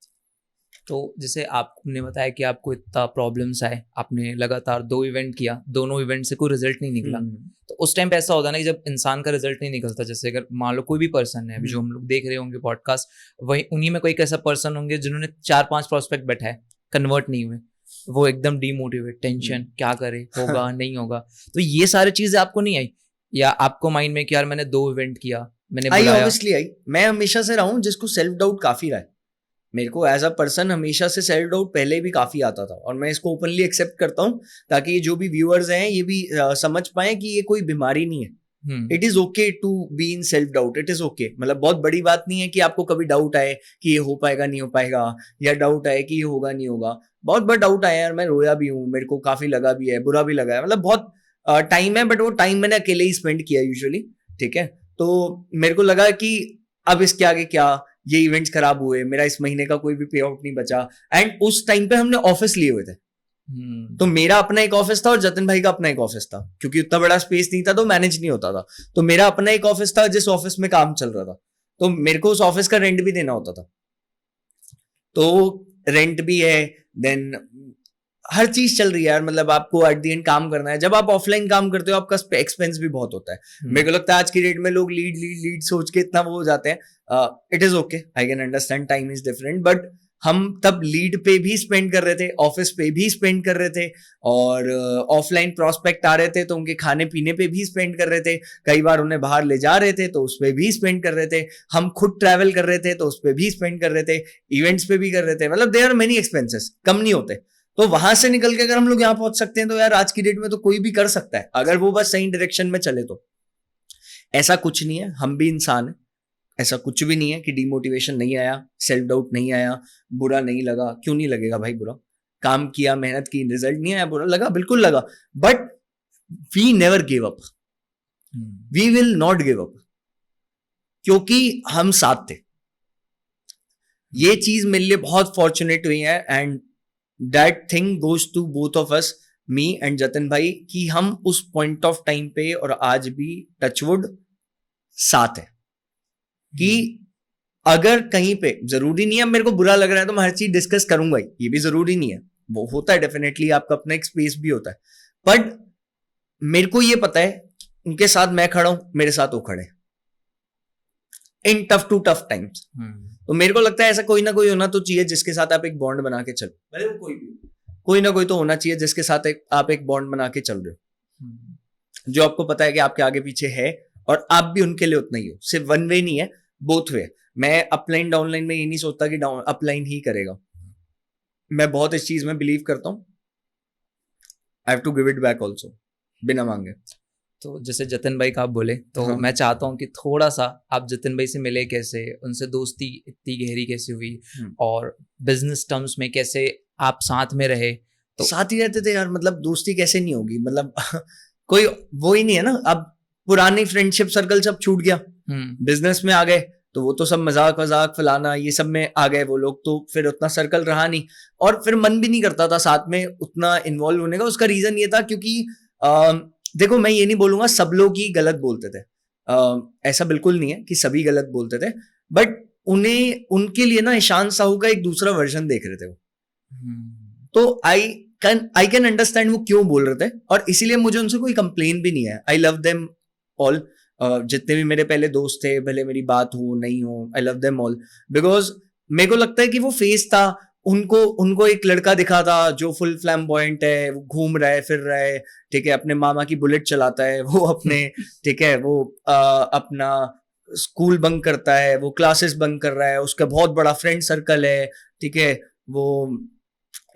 तो जैसे आपने बताया कि आपको इतना प्रॉब्लम्स आए, आपने लगातार 2 इवेंट किया, दोनों इवेंट से कोई रिजल्ट नहीं निकला। तो उस टाइम पे ऐसा होता है ना कि जब इंसान का रिजल्ट नहीं निकलता, जैसे अगर मान लो कोई भी पर्सन है अभी जो हम लोग देख रहे होंगे पॉडकास्ट, वही उन्हीं में कोई एक ऐसा पर्सन होंगे जिन्होंने 4-5 प्रोस्पेक्ट बैठा है, कन्वर्ट नहीं हुए, वो एकदम डीमोटिवेट, टेंशन, क्या करे, होगा नहीं होगा। तो ये सारी चीजें आपको नहीं आई, या आपको माइंड में कि यार मैंने 2 इवेंट किया, मैंने आई बुलाया? Obviously I. मैं हमेशा से रहा हूँ जिसको सेल्फ डाउट काफी रहा है। मेरे को एज अ पर्सन हमेशा से सेल्फ डाउट पहले भी काफी आता था, और मैं इसको ओपनली एक्सेप्ट करता हूँ ताकि ये जो भी व्यूअर्स हैं ये भी समझ पाए कि ये कोई बीमारी नहीं है। It is okay to be in self doubt, it is okay. मतलब बहुत बड़ी बात नहीं है कि आपको कभी डाउट आए कि ये हो पाएगा नहीं हो पाएगा, या डाउट आए कि ये होगा नहीं होगा। बहुत बार डाउट आया यार, मैं रोया भी हूँ, मेरे को काफी लगा भी है, बुरा भी लगा है, मतलब बहुत टाइम है। बट वो टाइम मैंने अकेले ही स्पेंड किया यूजुअली, ठीक है। तो मेरे को लगा कि अब इसके आगे क्या, ये इवेंट्स खराब हुए, मेरा इस महीने का कोई भी पे आउट नहीं बचा। एंड उस टाइम पे हमने ऑफिस लिए हुए थे, तो मेरा अपना एक ऑफिस था और जतिन भाई का अपना एक ऑफिस था, क्योंकि उतना बड़ा स्पेस नहीं था तो मैनेज नहीं होता था। तो मेरा अपना एक ऑफिस था जिस ऑफिस में काम चल रहा था, तो मेरे को उस ऑफिस का रेंट भी देना होता था। तो रेंट भी है, देन हर चीज चल रही है यार। मतलब आपको एट द एंड काम करना है। जब आप ऑफलाइन काम करते हो आपका एक्सपेंस भी बहुत होता है। मेरे को लगता है आज की डेट में लोग लीड लीड लीड सोच के इतना वो हो जाते हैं। It is okay, I can understand, time is different. But हम तब लीड पे भी स्पेंड कर रहे थे, ऑफिस पे भी स्पेंड कर रहे थे, और ऑफलाइन प्रोस्पेक्ट आ रहे थे तो उनके खाने पीने पे भी स्पेंड कर रहे थे। कई बार उन्हें बाहर ले जा रहे थे तो उस पर भी स्पेंड कर रहे थे। हम खुद ट्रैवल कर रहे थे तो उस पर भी स्पेंड कर रहे थे, इवेंट्स पे भी कर रहे थे। मतलब देयर आर मेनी एक्सपेंसेस, कम नहीं होते। तो वहां से निकल के अगर हम लोग यहाँ पहुंच सकते हैं तो यार आज की डेट में तो कोई भी कर सकता है, अगर वो बस सही डायरेक्शन में चले तो। ऐसा कुछ नहीं है, हम भी इंसान है। ऐसा कुछ भी नहीं है कि डिमोटिवेशन नहीं आया, सेल्फ डाउट नहीं आया, बुरा नहीं लगा। क्यों नहीं लगेगा भाई बुरा? काम किया, मेहनत की, रिजल्ट नहीं आया, बुरा लगा, बिल्कुल लगा। But we never give up, we will not give up, क्योंकि हम साथ थे। ये चीज मेरे लिए बहुत फॉर्चुनेट हुई है, and that thing goes to both of us, me and Jatin भाई, कि हम उस पॉइंट ऑफ टाइम पे और आज भी टचवुड साथ है। कि अगर कहीं पे, जरूरी नहीं है मेरे को बुरा लग रहा है तो मैं हर चीज डिस्कस करूंगा ही, ये भी जरूरी नहीं है। वो होता है डेफिनेटली, आपका अपना एक स्पेस भी होता है। बट मेरे को ये पता है उनके साथ मैं खड़ा हूं, मेरे साथ वो खड़े in tough to tough times. तो मेरे को लगता है ऐसा कोई ना कोई होना तो चाहिए जिसके साथ आप एक बॉन्ड बना के चलो, भले वो कोई भी, कोई ना कोई तो होना चाहिए जिसके साथ आप एक बॉन्ड बना के चल रहे हो, जो आपको पता है कि आपके आगे पीछे है, और आप भी उनके लिए उतना ही हो। सिर्फ वन वे नहीं है, बोथ वे। मैं अपलाइन डाउनलाइन में ये नहीं सोचता कि डाउन अपलाइन ही करेगा। मैं बहुत इस चीज में बिलीव करता हूँ, I have to give it back also, बिना मांगे। तो जैसे जतिन भाई का आप बोले, तो हाँ। मैं चाहता हूँ कि थोड़ा सा आप जतिन भाई से मिले कैसे, उनसे दोस्ती इतनी गहरी कैसे हुई, और बिजनेस टर्म्स में कैसे आप साथ में रहे? तो साथ ही रहते थे यार, मतलब दोस्ती कैसे नहीं होगी? मतलब कोई वो ही नहीं है ना। अब पुरानी फ्रेंडशिप सर्कल सब छूट गया, बिजनेस में आ गए तो वो तो सब मजाक वजाक फलाना ये सब में आ गए वो लोग, तो फिर उतना सर्कल रहा नहीं, और फिर मन भी नहीं करता था साथ में उतना इन्वॉल्व होने का। उसका रीजन ये था क्योंकि देखो मैं ये नहीं बोलूंगा सब लोग ही गलत बोलते थे, ऐसा बिल्कुल नहीं है कि सभी गलत बोलते थे, बट उनके लिए ना ईशान साहू का एक दूसरा वर्जन देख रहे थे वो। तो आई कैन अंडरस्टैंड वो क्यों बोल रहे थे, और इसीलिए मुझे उनसे कोई कंप्लेन भी नहीं है। आई लव देम ऑल, जितने भी मेरे पहले दोस्त थे, भले मेरी बात हो नहीं हो, I love them all, because मेरे को लगता है कि वो फेस था, उनको एक लड़का दिखा था जो फुल फ्लैम्बॉयंट है, वो घूम रहा है, फिर रहा है, ठीक है, अपने मामा की बुलेट चलाता है वो अपने ठीक है, वो अपना स्कूल बंक करता है, वो क्लासेस बंक कर रहा है, उसका बहुत बड़ा फ्रेंड सर्कल है, ठीक है, वो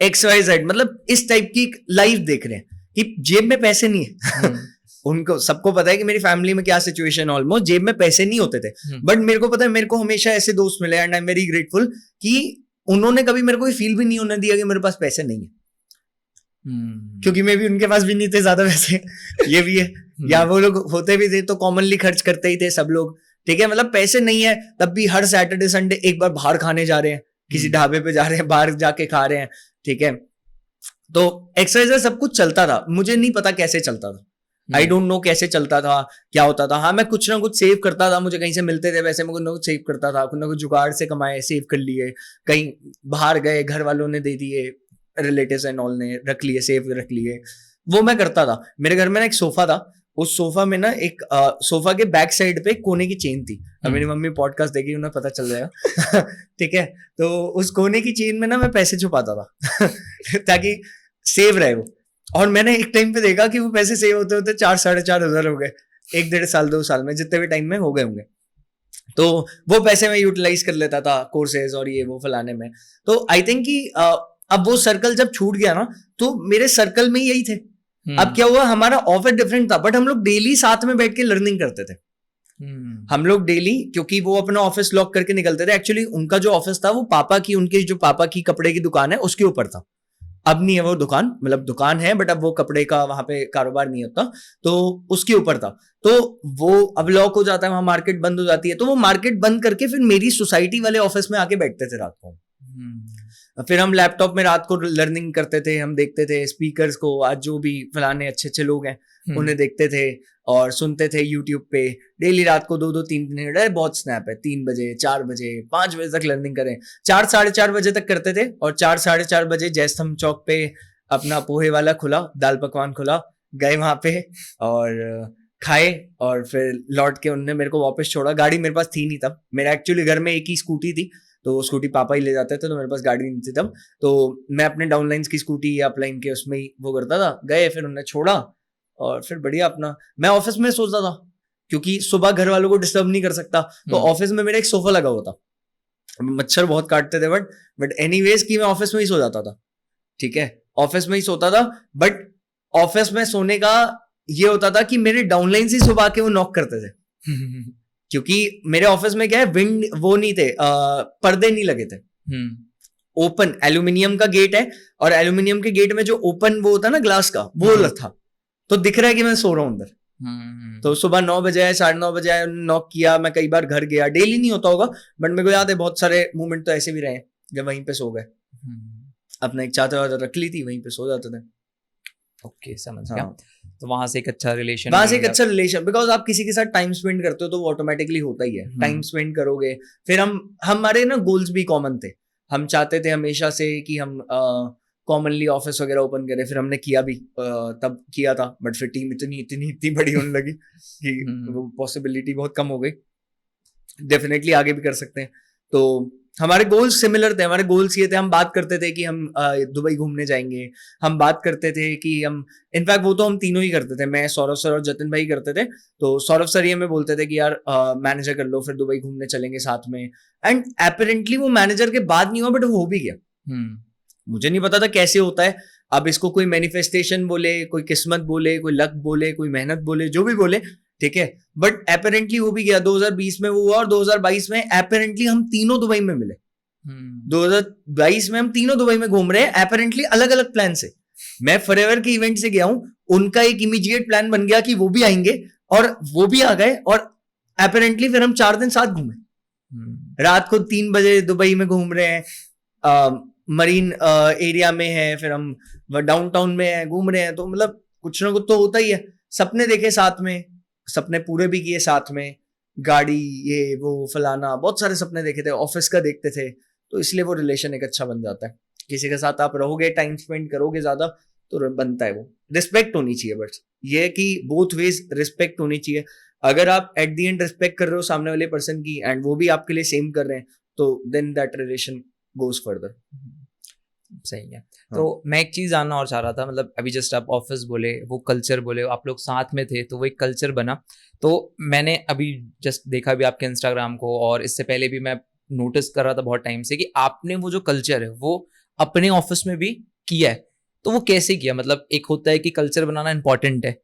XYZ, मतलब इस टाइप की लाइफ देख रहे हैं कि जेब में पैसे नहीं है उनको सबको पता है कि मेरी फैमिली में क्या सिचुएशन, ऑलमोस्ट जेब में पैसे नहीं होते थे, बट मेरे को पता है, मेरे को हमेशा ऐसे दोस्त मिले and I am very grateful कि उन्होंने कभी मेरे को फील भी नहीं होने दिया कि मेरे पास पैसे नहीं है, क्योंकि मैं भी उनके पास भी नहीं थे ज्यादा पैसे ये भी है, या वो लोग होते भी थे तो कॉमनली खर्च करते ही थे सब लोग, ठीक है, मतलब पैसे नहीं है तब भी हर सैटरडे संडे एक बार बाहर खाने जा रहे हैं, किसी ढाबे पे जा रहे हैं, बाहर जाके खा रहे हैं, ठीक है, तो एक्सरसाइज सब कुछ चलता था, मुझे नहीं पता कैसे चलता था, आई डोंट नो कैसे चलता था, क्या होता था, हाँ मैं कुछ ना कुछ सेव करता था, मुझे कहीं से मिलते थे वैसे मैं कुछ ना कुछ सेव करता था, कुछ ना कुछ जुगाड़ से कमाए, सेव कर लिए, कहीं बाहर गए घर वालों ने दे दिए, रिलेटिव्स एंड ऑल ने रख लिए, सेव रख लिए, वो मैं करता था। मेरे घर में ना एक सोफा था, उस सोफा में ना एक सोफा के बैक साइड पे कोने की चेन थी, अब मेरी मम्मी पॉडकास्ट देगी उन्हें पता चल जाएगा ठीक है, तो उस कोने की चेन में ना मैं पैसे छुपाता था ताकि सेव रहे वो, और मैंने एक टाइम पे देखा कि वो पैसे सेव होते होते 4,000-4,500 हो गए, 1-1.5 साल 2 साल में, जितने भी टाइम में हो गए होंगे, तो वो पैसे मैं यूटिलाइज कर लेता था कोर्सेज और ये वो फलाने में। तो आई थिंक कि अब वो सर्कल जब छूट गया ना, तो मेरे सर्कल में यही थे। अब क्या हुआ, हमारा ऑफिस डिफरेंट था, बट हम लोग डेली साथ में बैठ के लर्निंग करते थे। हम लोग डेली, क्योंकि वो अपना ऑफिस लॉक करके निकलते थे, एक्चुअली उनका जो ऑफिस था वो उनके जो पापा की कपड़े की दुकान है उसके ऊपर था, अब नहीं है वो दुकान, मतलब दुकान है बट अब वो कपड़े का वहां पे कारोबार नहीं होता, तो उसके ऊपर था, तो वो अब लॉक हो जाता है, वहां मार्केट बंद हो जाती है, तो वो मार्केट बंद करके फिर मेरी सोसाइटी वाले ऑफिस में आके बैठते थे रात को, फिर हम लैपटॉप में रात को लर्निंग करते थे, हम देखते थे स्पीकर्स को, आज जो भी फलाने अच्छे अच्छे लोग हैं उन्हें देखते थे और सुनते थे यूट्यूब पे, डेली रात को 2-2 3 बहुत स्नैप है, 3 बजे 4 बजे 5 बजे तक लर्निंग करें, 4-4:30 बजे तक करते थे, और 4-4:30 बजे जयस्तंभ चौक पे अपना पोहे वाला खुला, दाल पकवान खुला, गए वहां पे और खाए, और फिर लौट के उन्होंने मेरे को वापस छोड़ा। गाड़ी मेरे पास थी नहीं तब, मेरा एक्चुअली घर में एक ही स्कूटी थी, तो स्कूटी पापा ही ले जाते थे, तो मेरे पास गाड़ी नहीं थी तब, तो मैं अपने डाउनलाइंस की स्कूटी या अपलाइन के उसमें ही वो करता था, गए फिर उन्हें छोड़ा, और फिर बढ़िया अपना मैं ऑफिस में सोचता था, क्योंकि सुबह घर वालों को डिस्टर्ब नहीं कर सकता, तो ऑफिस में मेरा एक सोफा लगा हुआ था, मच्छर बहुत काटते थे, बट एनीवेज कि मैं ऑफिस में ही सो जाता था, ठीक है, ऑफिस में ही सोता था, बट ऑफिस में सोने का ये होता था कि मेरे डाउनलाइन ही सुबह के वो नॉक करते थे क्योंकि मेरे ऑफिस में क्या है, विंड वो नहीं थे, पर्दे नहीं लगे थे, ओपन एल्यूमिनियम का गेट है, और एल्यूमिनियम के गेट में जो ओपन वो होता है ना ग्लास का, वो था, तो दिख रहा है कि मैं सो रहा हूं अंदर। तो सुबह 9 बजे आए, 9:30 बजे आए, नॉक किया, मैं कई बार घर गया, डेली नहीं होता होगा, बट मेरे को याद है बहुत सारे मोमेंट तो ऐसे भी रहे जब वहीं पे सो गए, अपना एक चादर रख ली थी, वहीं पे सो जाते थे। ओके, समझ गया। तो वहां से एक अच्छा रिलेशन, बिकॉज आप किसी के साथ टाइम स्पेंड करते हो तो वो ऑटोमेटिकली होता ही है, टाइम स्पेंड करोगे, फिर हमारे ना गोल्स भी कॉमन थे, हम चाहते थे हमेशा से कि हम कॉमनली ऑफिस वगैरह ओपन करें, फिर हमने किया भी, तब किया था, बट फिर टीम इतनी बड़ी होने लगी कि वो पॉसिबिलिटी बहुत कम हो गई, डेफिनेटली आगे भी कर सकते हैं। तो हमारे गोल्स सिमिलर थे, हमारे गोल्स ये थे, हम बात करते थे कि हम दुबई घूमने जाएंगे, हम बात करते थे कि हम, इनफैक्ट वो तो हम तीनों ही करते थे, मैं, सौरभ सर और जतिन भाई करते थे, तो सौरभ सर ये में बोलते थे कि यार मैनेजर कर लो, फिर दुबई घूमने चलेंगे साथ में, एंड एपरेंटली वो मैनेजर के बाद नहीं हुआ, बट वो हो भी गया। मुझे नहीं पता था कैसे होता है, अब इसको कोई मैनिफेस्टेशन बोले, कोई किस्मत बोले, कोई लक बोले, कोई मेहनत बोले, जो भी बोले, ठीक है, बट एपरेंटली हो भी गया। 2020 में वो हुआ, और 2022 में एपरेंटली हम तीनों दुबई में मिले। 2022 में हम तीनों दुबई में घूम रहे हैं, एपरेंटली अलग अलग प्लान से। मैं फॉरएवर के इवेंट से गया हूं, उनका एक इमीडिएट प्लान बन गया कि वो भी आएंगे, और वो भी आ गए, और एपरेंटली फिर हम 4 दिन साथ घूमे। रात को 3 बजे दुबई में घूम रहे हैं, मरीन एरिया में है, फिर हम डाउनटाउन में है, घूम रहे हैं, तो मतलब कुछ ना कुछ तो होता ही है। सपने देखे साथ में, सपने पूरे भी किए साथ में, गाड़ी ये वो फलाना, बहुत सारे सपने देखे थे, ऑफिस का देखते थे, तो इसलिए वो रिलेशन एक अच्छा बन जाता है। किसी के साथ आप रहोगे, टाइम स्पेंड करोगे ज्यादा, तो बनता है वो। रिस्पेक्ट होनी चाहिए, बट ये कि बोथ वेज रिस्पेक्ट होनी चाहिए। अगर आप एट द एंड रिस्पेक्ट कर रहे हो सामने वाले पर्सन की एंड वो भी आपके लिए सेम कर रहे हैं, तो then that relation goes further. सही है। तो मैं एक चीज जानना और चाह रहा था, मतलब अभी जस्ट आप ऑफिस बोले, वो कल्चर बोले, आप लोग साथ में थे तो वो एक कल्चर बना। तो मैंने अभी जस्ट देखा भी आपके इंस्टाग्राम को, और इससे पहले भी मैं नोटिस कर रहा था बहुत टाइम से कि आपने वो जो कल्चर है वो अपने ऑफिस में भी किया है। तो वो कैसे किया? मतलब एक होता है कि कल्चर बनाना इंपॉर्टेंट है,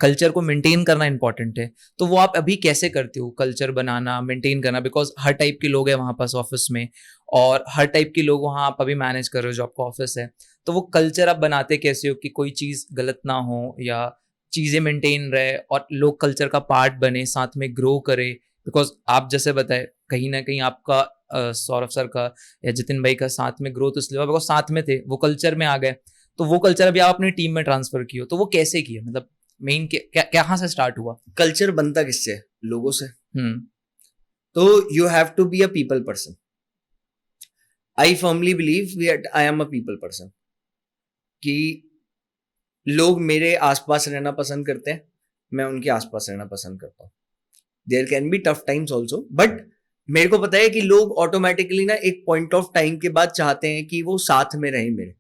कल्चर को मेंटेन करना इंपॉर्टेंट है, तो वो आप अभी कैसे करते हो कल्चर बनाना, मेंटेन करना? बिकॉज हर टाइप के लोग हैं वहाँ पास ऑफिस में, और हर टाइप के लोग वहाँ आप अभी मैनेज कर रहे हो जो आपका ऑफिस है। तो वो कल्चर आप बनाते कैसे हो कि कोई चीज़ गलत ना हो, या चीज़ें मेंटेन रहे और लोग कल्चर का पार्ट बने, साथ में ग्रो करे? बिकॉज आप जैसे बताए, कहीं ना कहीं आपका सौरभ सर का या जितिन भाई का साथ में ग्रोथ इसलिए हुआ बिकॉज साथ में थे, वो कल्चर में आ गए। तो वो कल्चर अभी आप अपनी टीम में ट्रांसफर किए हो, तो वो कैसे किया? मतलब मेन कहाँ से स्टार्ट हुआ? कल्चर बनता किससे? लोगों से। तो you have to be a people person. I firmly believe I am a people person, कि लोग मेरे आसपास रहना पसंद करते हैं, मैं उनके आसपास रहना पसंद करता हूँ। There can be tough times also, but मेरे को पता है कि लोग ऑटोमेटिकली ना एक पॉइंट ऑफ टाइम के बाद चाहते हैं कि वो साथ में रहे मेरे,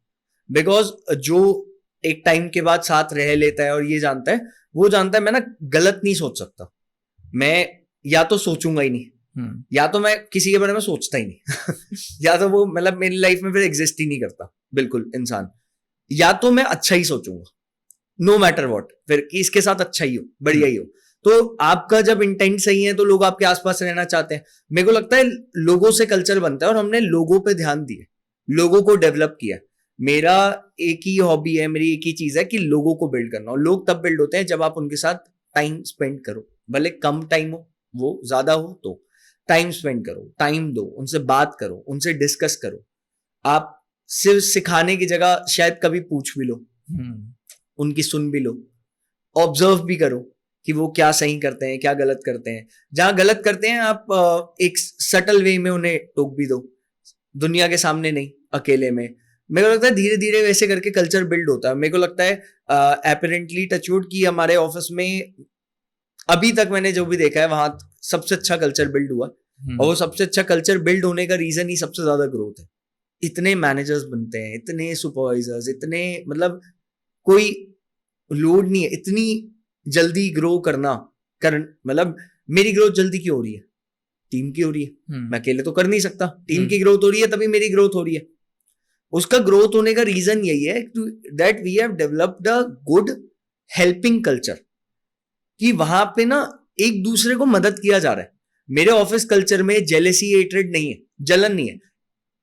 बिकॉज जो एक टाइम के बाद साथ रह लेता है और ये जानता है, वो जानता है मैं ना गलत नहीं सोच सकता। मैं या तो सोचूंगा ही नहीं, या तो मैं किसी के बारे में सोचता ही नहीं या तो वो मतलब मेरी लाइफ में फिर एग्जिस्ट ही नहीं करता बिल्कुल इंसान। या तो मैं अच्छा ही सोचूंगा नो मैटर व्हाट, फिर कि इसके साथ अच्छा ही हो, बढ़िया ही हो। तो आपका जब इंटेंट सही है तो लोग आपके आसपास रहना चाहते हैं। मेरे को लगता है लोगों से कल्चर बनता है, और हमने लोगों पे ध्यान दिया, लोगों को डेवलप किया। मेरा एक ही हॉबी है, मेरी एक ही चीज है कि लोगों को बिल्ड करना। और लोग तब बिल्ड होते हैं जब आप उनके साथ टाइम स्पेंड करो, भले कम टाइम हो, वो ज्यादा हो, तो टाइम स्पेंड करो, टाइम दो, उनसे बात करो, उनसे डिस्कस करो। आप सिर्फ सिखाने की जगह शायद कभी पूछ भी लो, उनकी सुन भी लो, ऑब्जर्व भी करो कि वो क्या सही करते हैं, क्या गलत करते हैं। जहां गलत करते हैं आप एक सटल वे में उन्हें टोक भी दो, दुनिया के सामने नहीं, अकेले में। मेरे को लगता है धीरे धीरे वैसे करके कल्चर बिल्ड होता है। मेरे को लगता है एपरेंटली टचवुड की हमारे ऑफिस में अभी तक मैंने जो भी देखा है वहां सबसे अच्छा कल्चर बिल्ड हुआ। और वो सबसे अच्छा कल्चर बिल्ड होने का रीजन ही सबसे ज्यादा ग्रोथ है। इतने मैनेजर्स बनते हैं, इतने सुपरवाइजर्स, इतने मतलब कोई लोड नहीं है इतनी जल्दी ग्रो करना। मतलब मेरी ग्रोथ जल्दी क्यों हो रही है? टीम की हो रही है। मैं अकेले तो कर नहीं सकता, टीम की ग्रोथ हो रही है तभी मेरी ग्रोथ हो रही है। उसका ग्रोथ होने का रीजन यही है that we have developed a good helping culture, कि वहां पे ना एक दूसरे को मदद किया जा रहा है। मेरे ऑफिस कल्चर में जेलेसी हेट्रेड नहीं है, जलन नहीं है।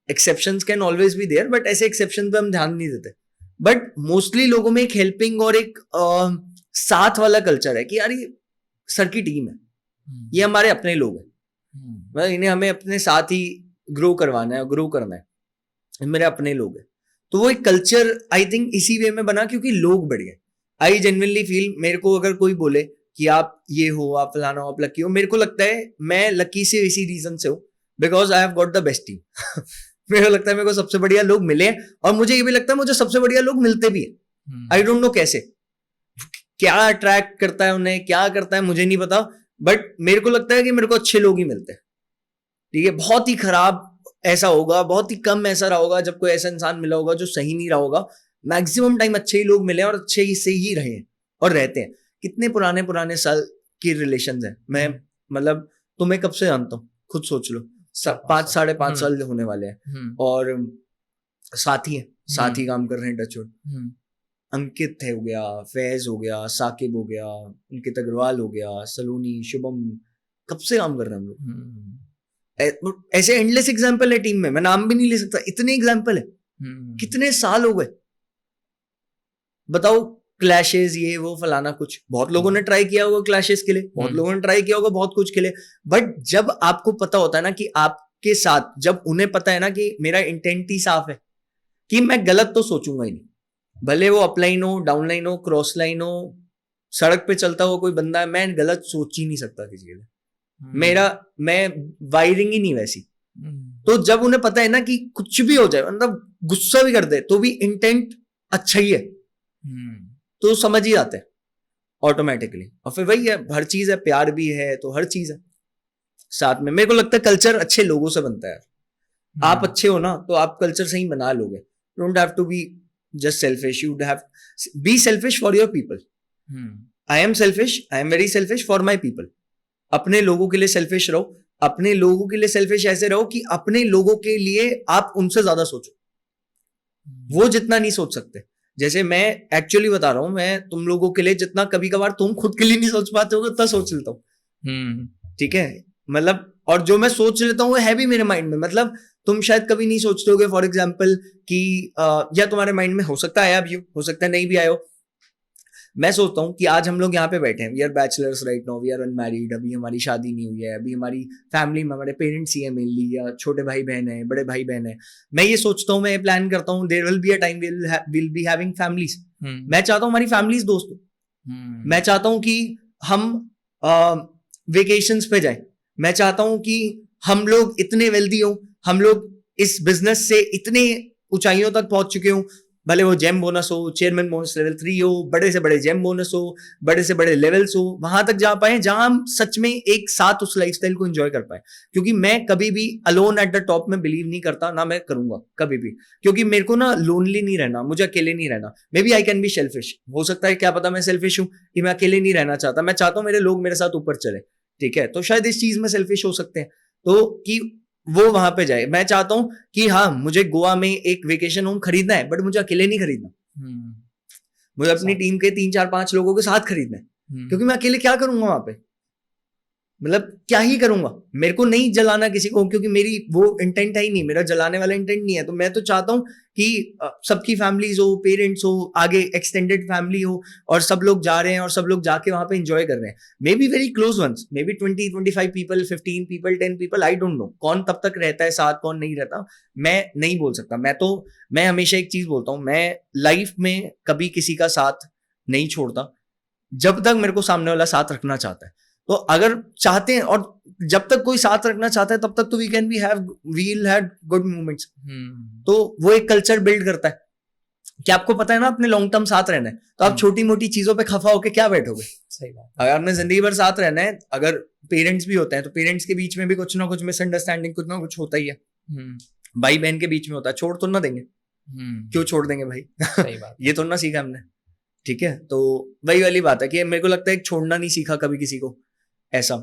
Exceptions can always be there, but ऐसे एक्सेप्शन पे हम ध्यान नहीं देते। बट मोस्टली लोगों में एक हेल्पिंग और एक साथ वाला कल्चर है कि यार ये सर की टीम है, ये हमारे अपने लोग हैं, मतलब इन्हें हमें अपने साथ ही ग्रो करवाना है, ग्रो करना है, मेरे अपने लोग हैं। तो वो एक कल्चर आई थिंक इसी वे में बना क्योंकि लोग बढ़िया। आई जेन्युइनली फील, मेरे को अगर कोई बोले कि आप ये हो, आप फलाना हो, आप लकी हो, मेरे को लगता है मैं लकी से इसी रीजन से हूँ, because I have got the best team मेरे को लगता है मेरे को सबसे बढ़िया लोग मिले हैं, और मुझे ये भी लगता है मुझे सबसे बढ़िया लोग मिलते भी हैं। आई डोंट नो कैसे, क्या अट्रैक्ट करता है उन्हें, क्या करता है मुझे नहीं पता, बट मेरे को लगता है कि मेरे को अच्छे लोग ही मिलते हैं। ठीक है, बहुत ही खराब ऐसा होगा, बहुत ही कम ऐसा रहा होगा जब कोई ऐसा इंसान मिला होगा जो सही नहीं रहा होगा। मैक्सिमम टाइम अच्छे ही लोग मिले और अच्छे ही से ही रहे और रहते हैं। कितने पुराने पुराने साल की रिलेशन है। मैं मतलब तुम्हें कब से जानता हूँ, खुद सोच लो, 5-5.5 साल होने वाले हैं, और साथी हैं, साथ ही काम कर रहे हैं टचवुड। अंकित हो गया, फैज हो गया, साकिब हो गया, अंकित अग्रवाल हो गया, सलोनी, शुभम, कब से काम कर रहे हैं हम लोग। ऐसे एंडलेस एग्जाम्पल है टीम में, मैं नाम भी नहीं ले सकता, इतने एग्जाम्पल है। कितने साल हो गए बताओ। क्लैशेस, ये वो फलाना कुछ, बहुत लोगों ने ट्राई किया होगा क्लैशेस के लिए, बहुत लोगों ने ट्राई किया होगा बहुत कुछ के लिए, बट जब आपको पता होता है ना कि आपके साथ, जब उन्हें पता है ना कि मेरा इंटेंट ही साफ है कि मैं गलत तो सोचूंगा ही नहीं, भले वो अपलाइन हो, डाउनलाइन हो, क्रॉस लाइन हो, सड़क पे चलता हुआ कोई बंदा है, मैं गलत सोच ही नहीं सकता किसी के लिए, मैं वायरिंग ही नहीं वैसी। तो जब उन्हें पता है ना कि कुछ भी हो जाए, मतलब गुस्सा भी कर दे तो भी इंटेंट अच्छा ही है, तो समझ ही आते हैं ऑटोमेटिकली। और फिर वही है, हर चीज है, प्यार भी है तो हर चीज है साथ में। मेरे को लगता है कल्चर अच्छे लोगों से बनता है। आप अच्छे हो ना तो आप कल्चर सही बना लोगे। Don't have to be just selfish, you have be selfish for your people. I am selfish, I am very selfish for my people. अपने लोगों के लिए सेल्फिश रहो, अपने लोगों के लिए सेल्फिश ऐसे रहो कि अपने लोगों के लिए आप उनसे ज्यादा सोचो, वो जितना नहीं सोच सकते। जैसे मैं एक्चुअली बता रहा हूं, मैं तुम लोगों के लिए जितना कभी कभार तुम खुद के लिए नहीं सोच पाते हो उतना सोच लेता हूँ, ठीक है। मतलब और जो मैं सोच लेता हूँ वो है भी मेरे माइंड में। मतलब तुम शायद कभी नहीं सोचते होगे फॉर एग्जाम्पल कि या तुम्हारे माइंड में हो सकता है आया भी हो सकता है नहीं भी आया हो। मैं सोचता हूँ कि आज हम लोग यहाँ पे बैठे हैं, we are bachelors right now, we are unmarried, अभी हमारी शादी नहीं हुई है, अभी हमारी फैमिली में हमारे पेरेंट्स ही है मेनली, या छोटे भाई बहन है, बड़े भाई बहन है। मैं ये सोचता हूँ, मैं ये प्लान करता हूँ, there will be a time will be having families. मैं चाहता हूँ हमारी फैमिलीज दोस्त हो, मैं चाहता हूँ कि हम वेकेशंस पे जाएं, मैं चाहता हूँ कि हम लोग इतने वेल्दी हो, हम लोग इस बिजनेस से इतने ऊंचाइयों तक पहुंच चुके हो, भले वो जेम बोनस हो, चेयरमैन बोनस लेवल 3 हो, बड़े से बड़े जेम बोनस हो, बड़े से बड़े लेवल्स हो, वहां तक जा पाए जहां हम सच में एक साथ उस लाइफस्टाइल को एंजॉय कर पाए। क्योंकि मैं कभी भी अलोन एट द टॉप में बिलीव नहीं करता, ना मैं करूंगा कभी भी, क्योंकि मेरे को ना लोनली नहीं रहना, मुझे अकेले नहीं रहना। May be I can be selfish, हो सकता है क्या पता मैं सेल्फिश हूं कि मैं अकेले नहीं रहना चाहता, मैं चाहता हूं मेरे लोग मेरे साथ ऊपर चले, ठीक है। तो शायद इस चीज में सेल्फिश हो सकते हैं, तो कि वो वहां पे जाए। मैं चाहता हूं कि हाँ मुझे गोवा में एक वेकेशन होम खरीदना है, बट मुझे अकेले नहीं खरीदना, मुझे अपनी टीम के 3 4 5 लोगों के साथ खरीदना है। क्योंकि मैं अकेले क्या करूंगा वहां पे, मतलब क्या ही करूंगा, मेरे को नहीं जलाना किसी को, क्योंकि मेरी वो इंटेंट है ही नहीं, मेरा जलाने वाला इंटेंट नहीं है। तो मैं तो चाहता हूं कि सबकी फैमिलीज हो, पेरेंट्स हो, आगे एक्सटेंडेड फैमिली हो, और सब लोग जा रहे हैं और सब लोग जाके वहां पे एंजॉय कर रहे हैं। May be very close ones, may be 20-25 people, 15 people, 10 people, I don't know कौन तब तक रहता है साथ, कौन नहीं रहता, मैं नहीं बोल सकता। मैं हमेशा एक चीज बोलता हूँ, मैं लाइफ में कभी किसी का साथ नहीं छोड़ता जब तक मेरे को सामने वाला साथ रखना चाहता है। तो अगर चाहते हैं, और जब तक कोई साथ रखना चाहता है तब तक तो वील हैव गुड मोमेंट्स। तो वो एक कल्चर बिल्ड करता है कि आपको पता है ना अपने लॉन्ग टर्म साथ रहना है, तो आप छोटी मोटी चीजों पे खफा होके क्या बैठोगे। सही बात। अगर आपने जिंदगी भर साथ रहना है, अगर पेरेंट्स भी होते हैं तो पेरेंट्स के बीच में भी कुछ ना कुछ मिसअंडरस्टैंडिंग, कुछ ना कुछ होता ही है, भाई बहन के बीच में होता है, छोड़ तो ना देंगे, क्यों छोड़ देंगे भाई। सही बात। ये तो ना सीखा हमने, ठीक है। तो वही वाली बात है कि मेरे को लगता है छोड़ना नहीं सीखा कभी किसी को ऐसा।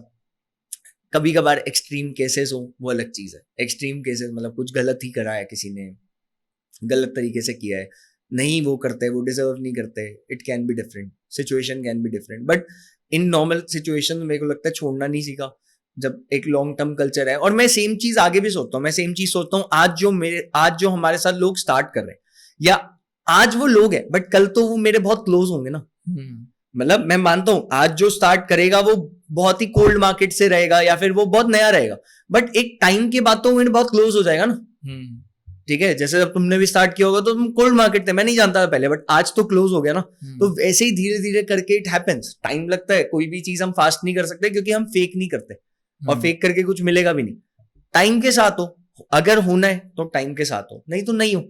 कभी कभार एक्सट्रीम केसेस हो वो अलग चीज है, एक्सट्रीम केसेस मतलब कुछ गलत ही करा है किसी ने, गलत तरीके से किया है, नहीं वो करते, वो डिजर्व नहीं करते, it can be different, situation can be different, but in normal situation मेरे को लगता है छोड़ना नहीं सीखा जब एक लॉन्ग टर्म कल्चर है। और मैं सेम चीज आगे भी सोचता हूँ, मैं सेम चीज सोचता हूँ आज जो हमारे साथ लोग स्टार्ट कर रहे हैं, या आज वो लोग हैं बट कल तो वो मेरे बहुत क्लोज होंगे ना। मतलब मैं मानता हूं आज जो स्टार्ट करेगा वो बहुत ही कोल्ड मार्केट से रहेगा, या फिर वो बहुत नया रहेगा, बट एक टाइम के बाद तो वो बहुत क्लोज हो जाएगा ना, ठीक है। जैसे जब तुमने भी स्टार्ट किया होगा तो तुम कोल्ड मार्केट थे, मैं नहीं जानता था पहले, बट आज तो क्लोज हो गया ना। तो वैसे ही धीरे धीरे करके इट हैपेंस, टाइम लगता है, कोई भी चीज हम फास्ट नहीं कर सकते क्योंकि हम फेक नहीं करते, और फेक करके कुछ मिलेगा भी नहीं। टाइम के साथ हो, अगर होना है तो टाइम के साथ हो, नहीं तो नहीं हो,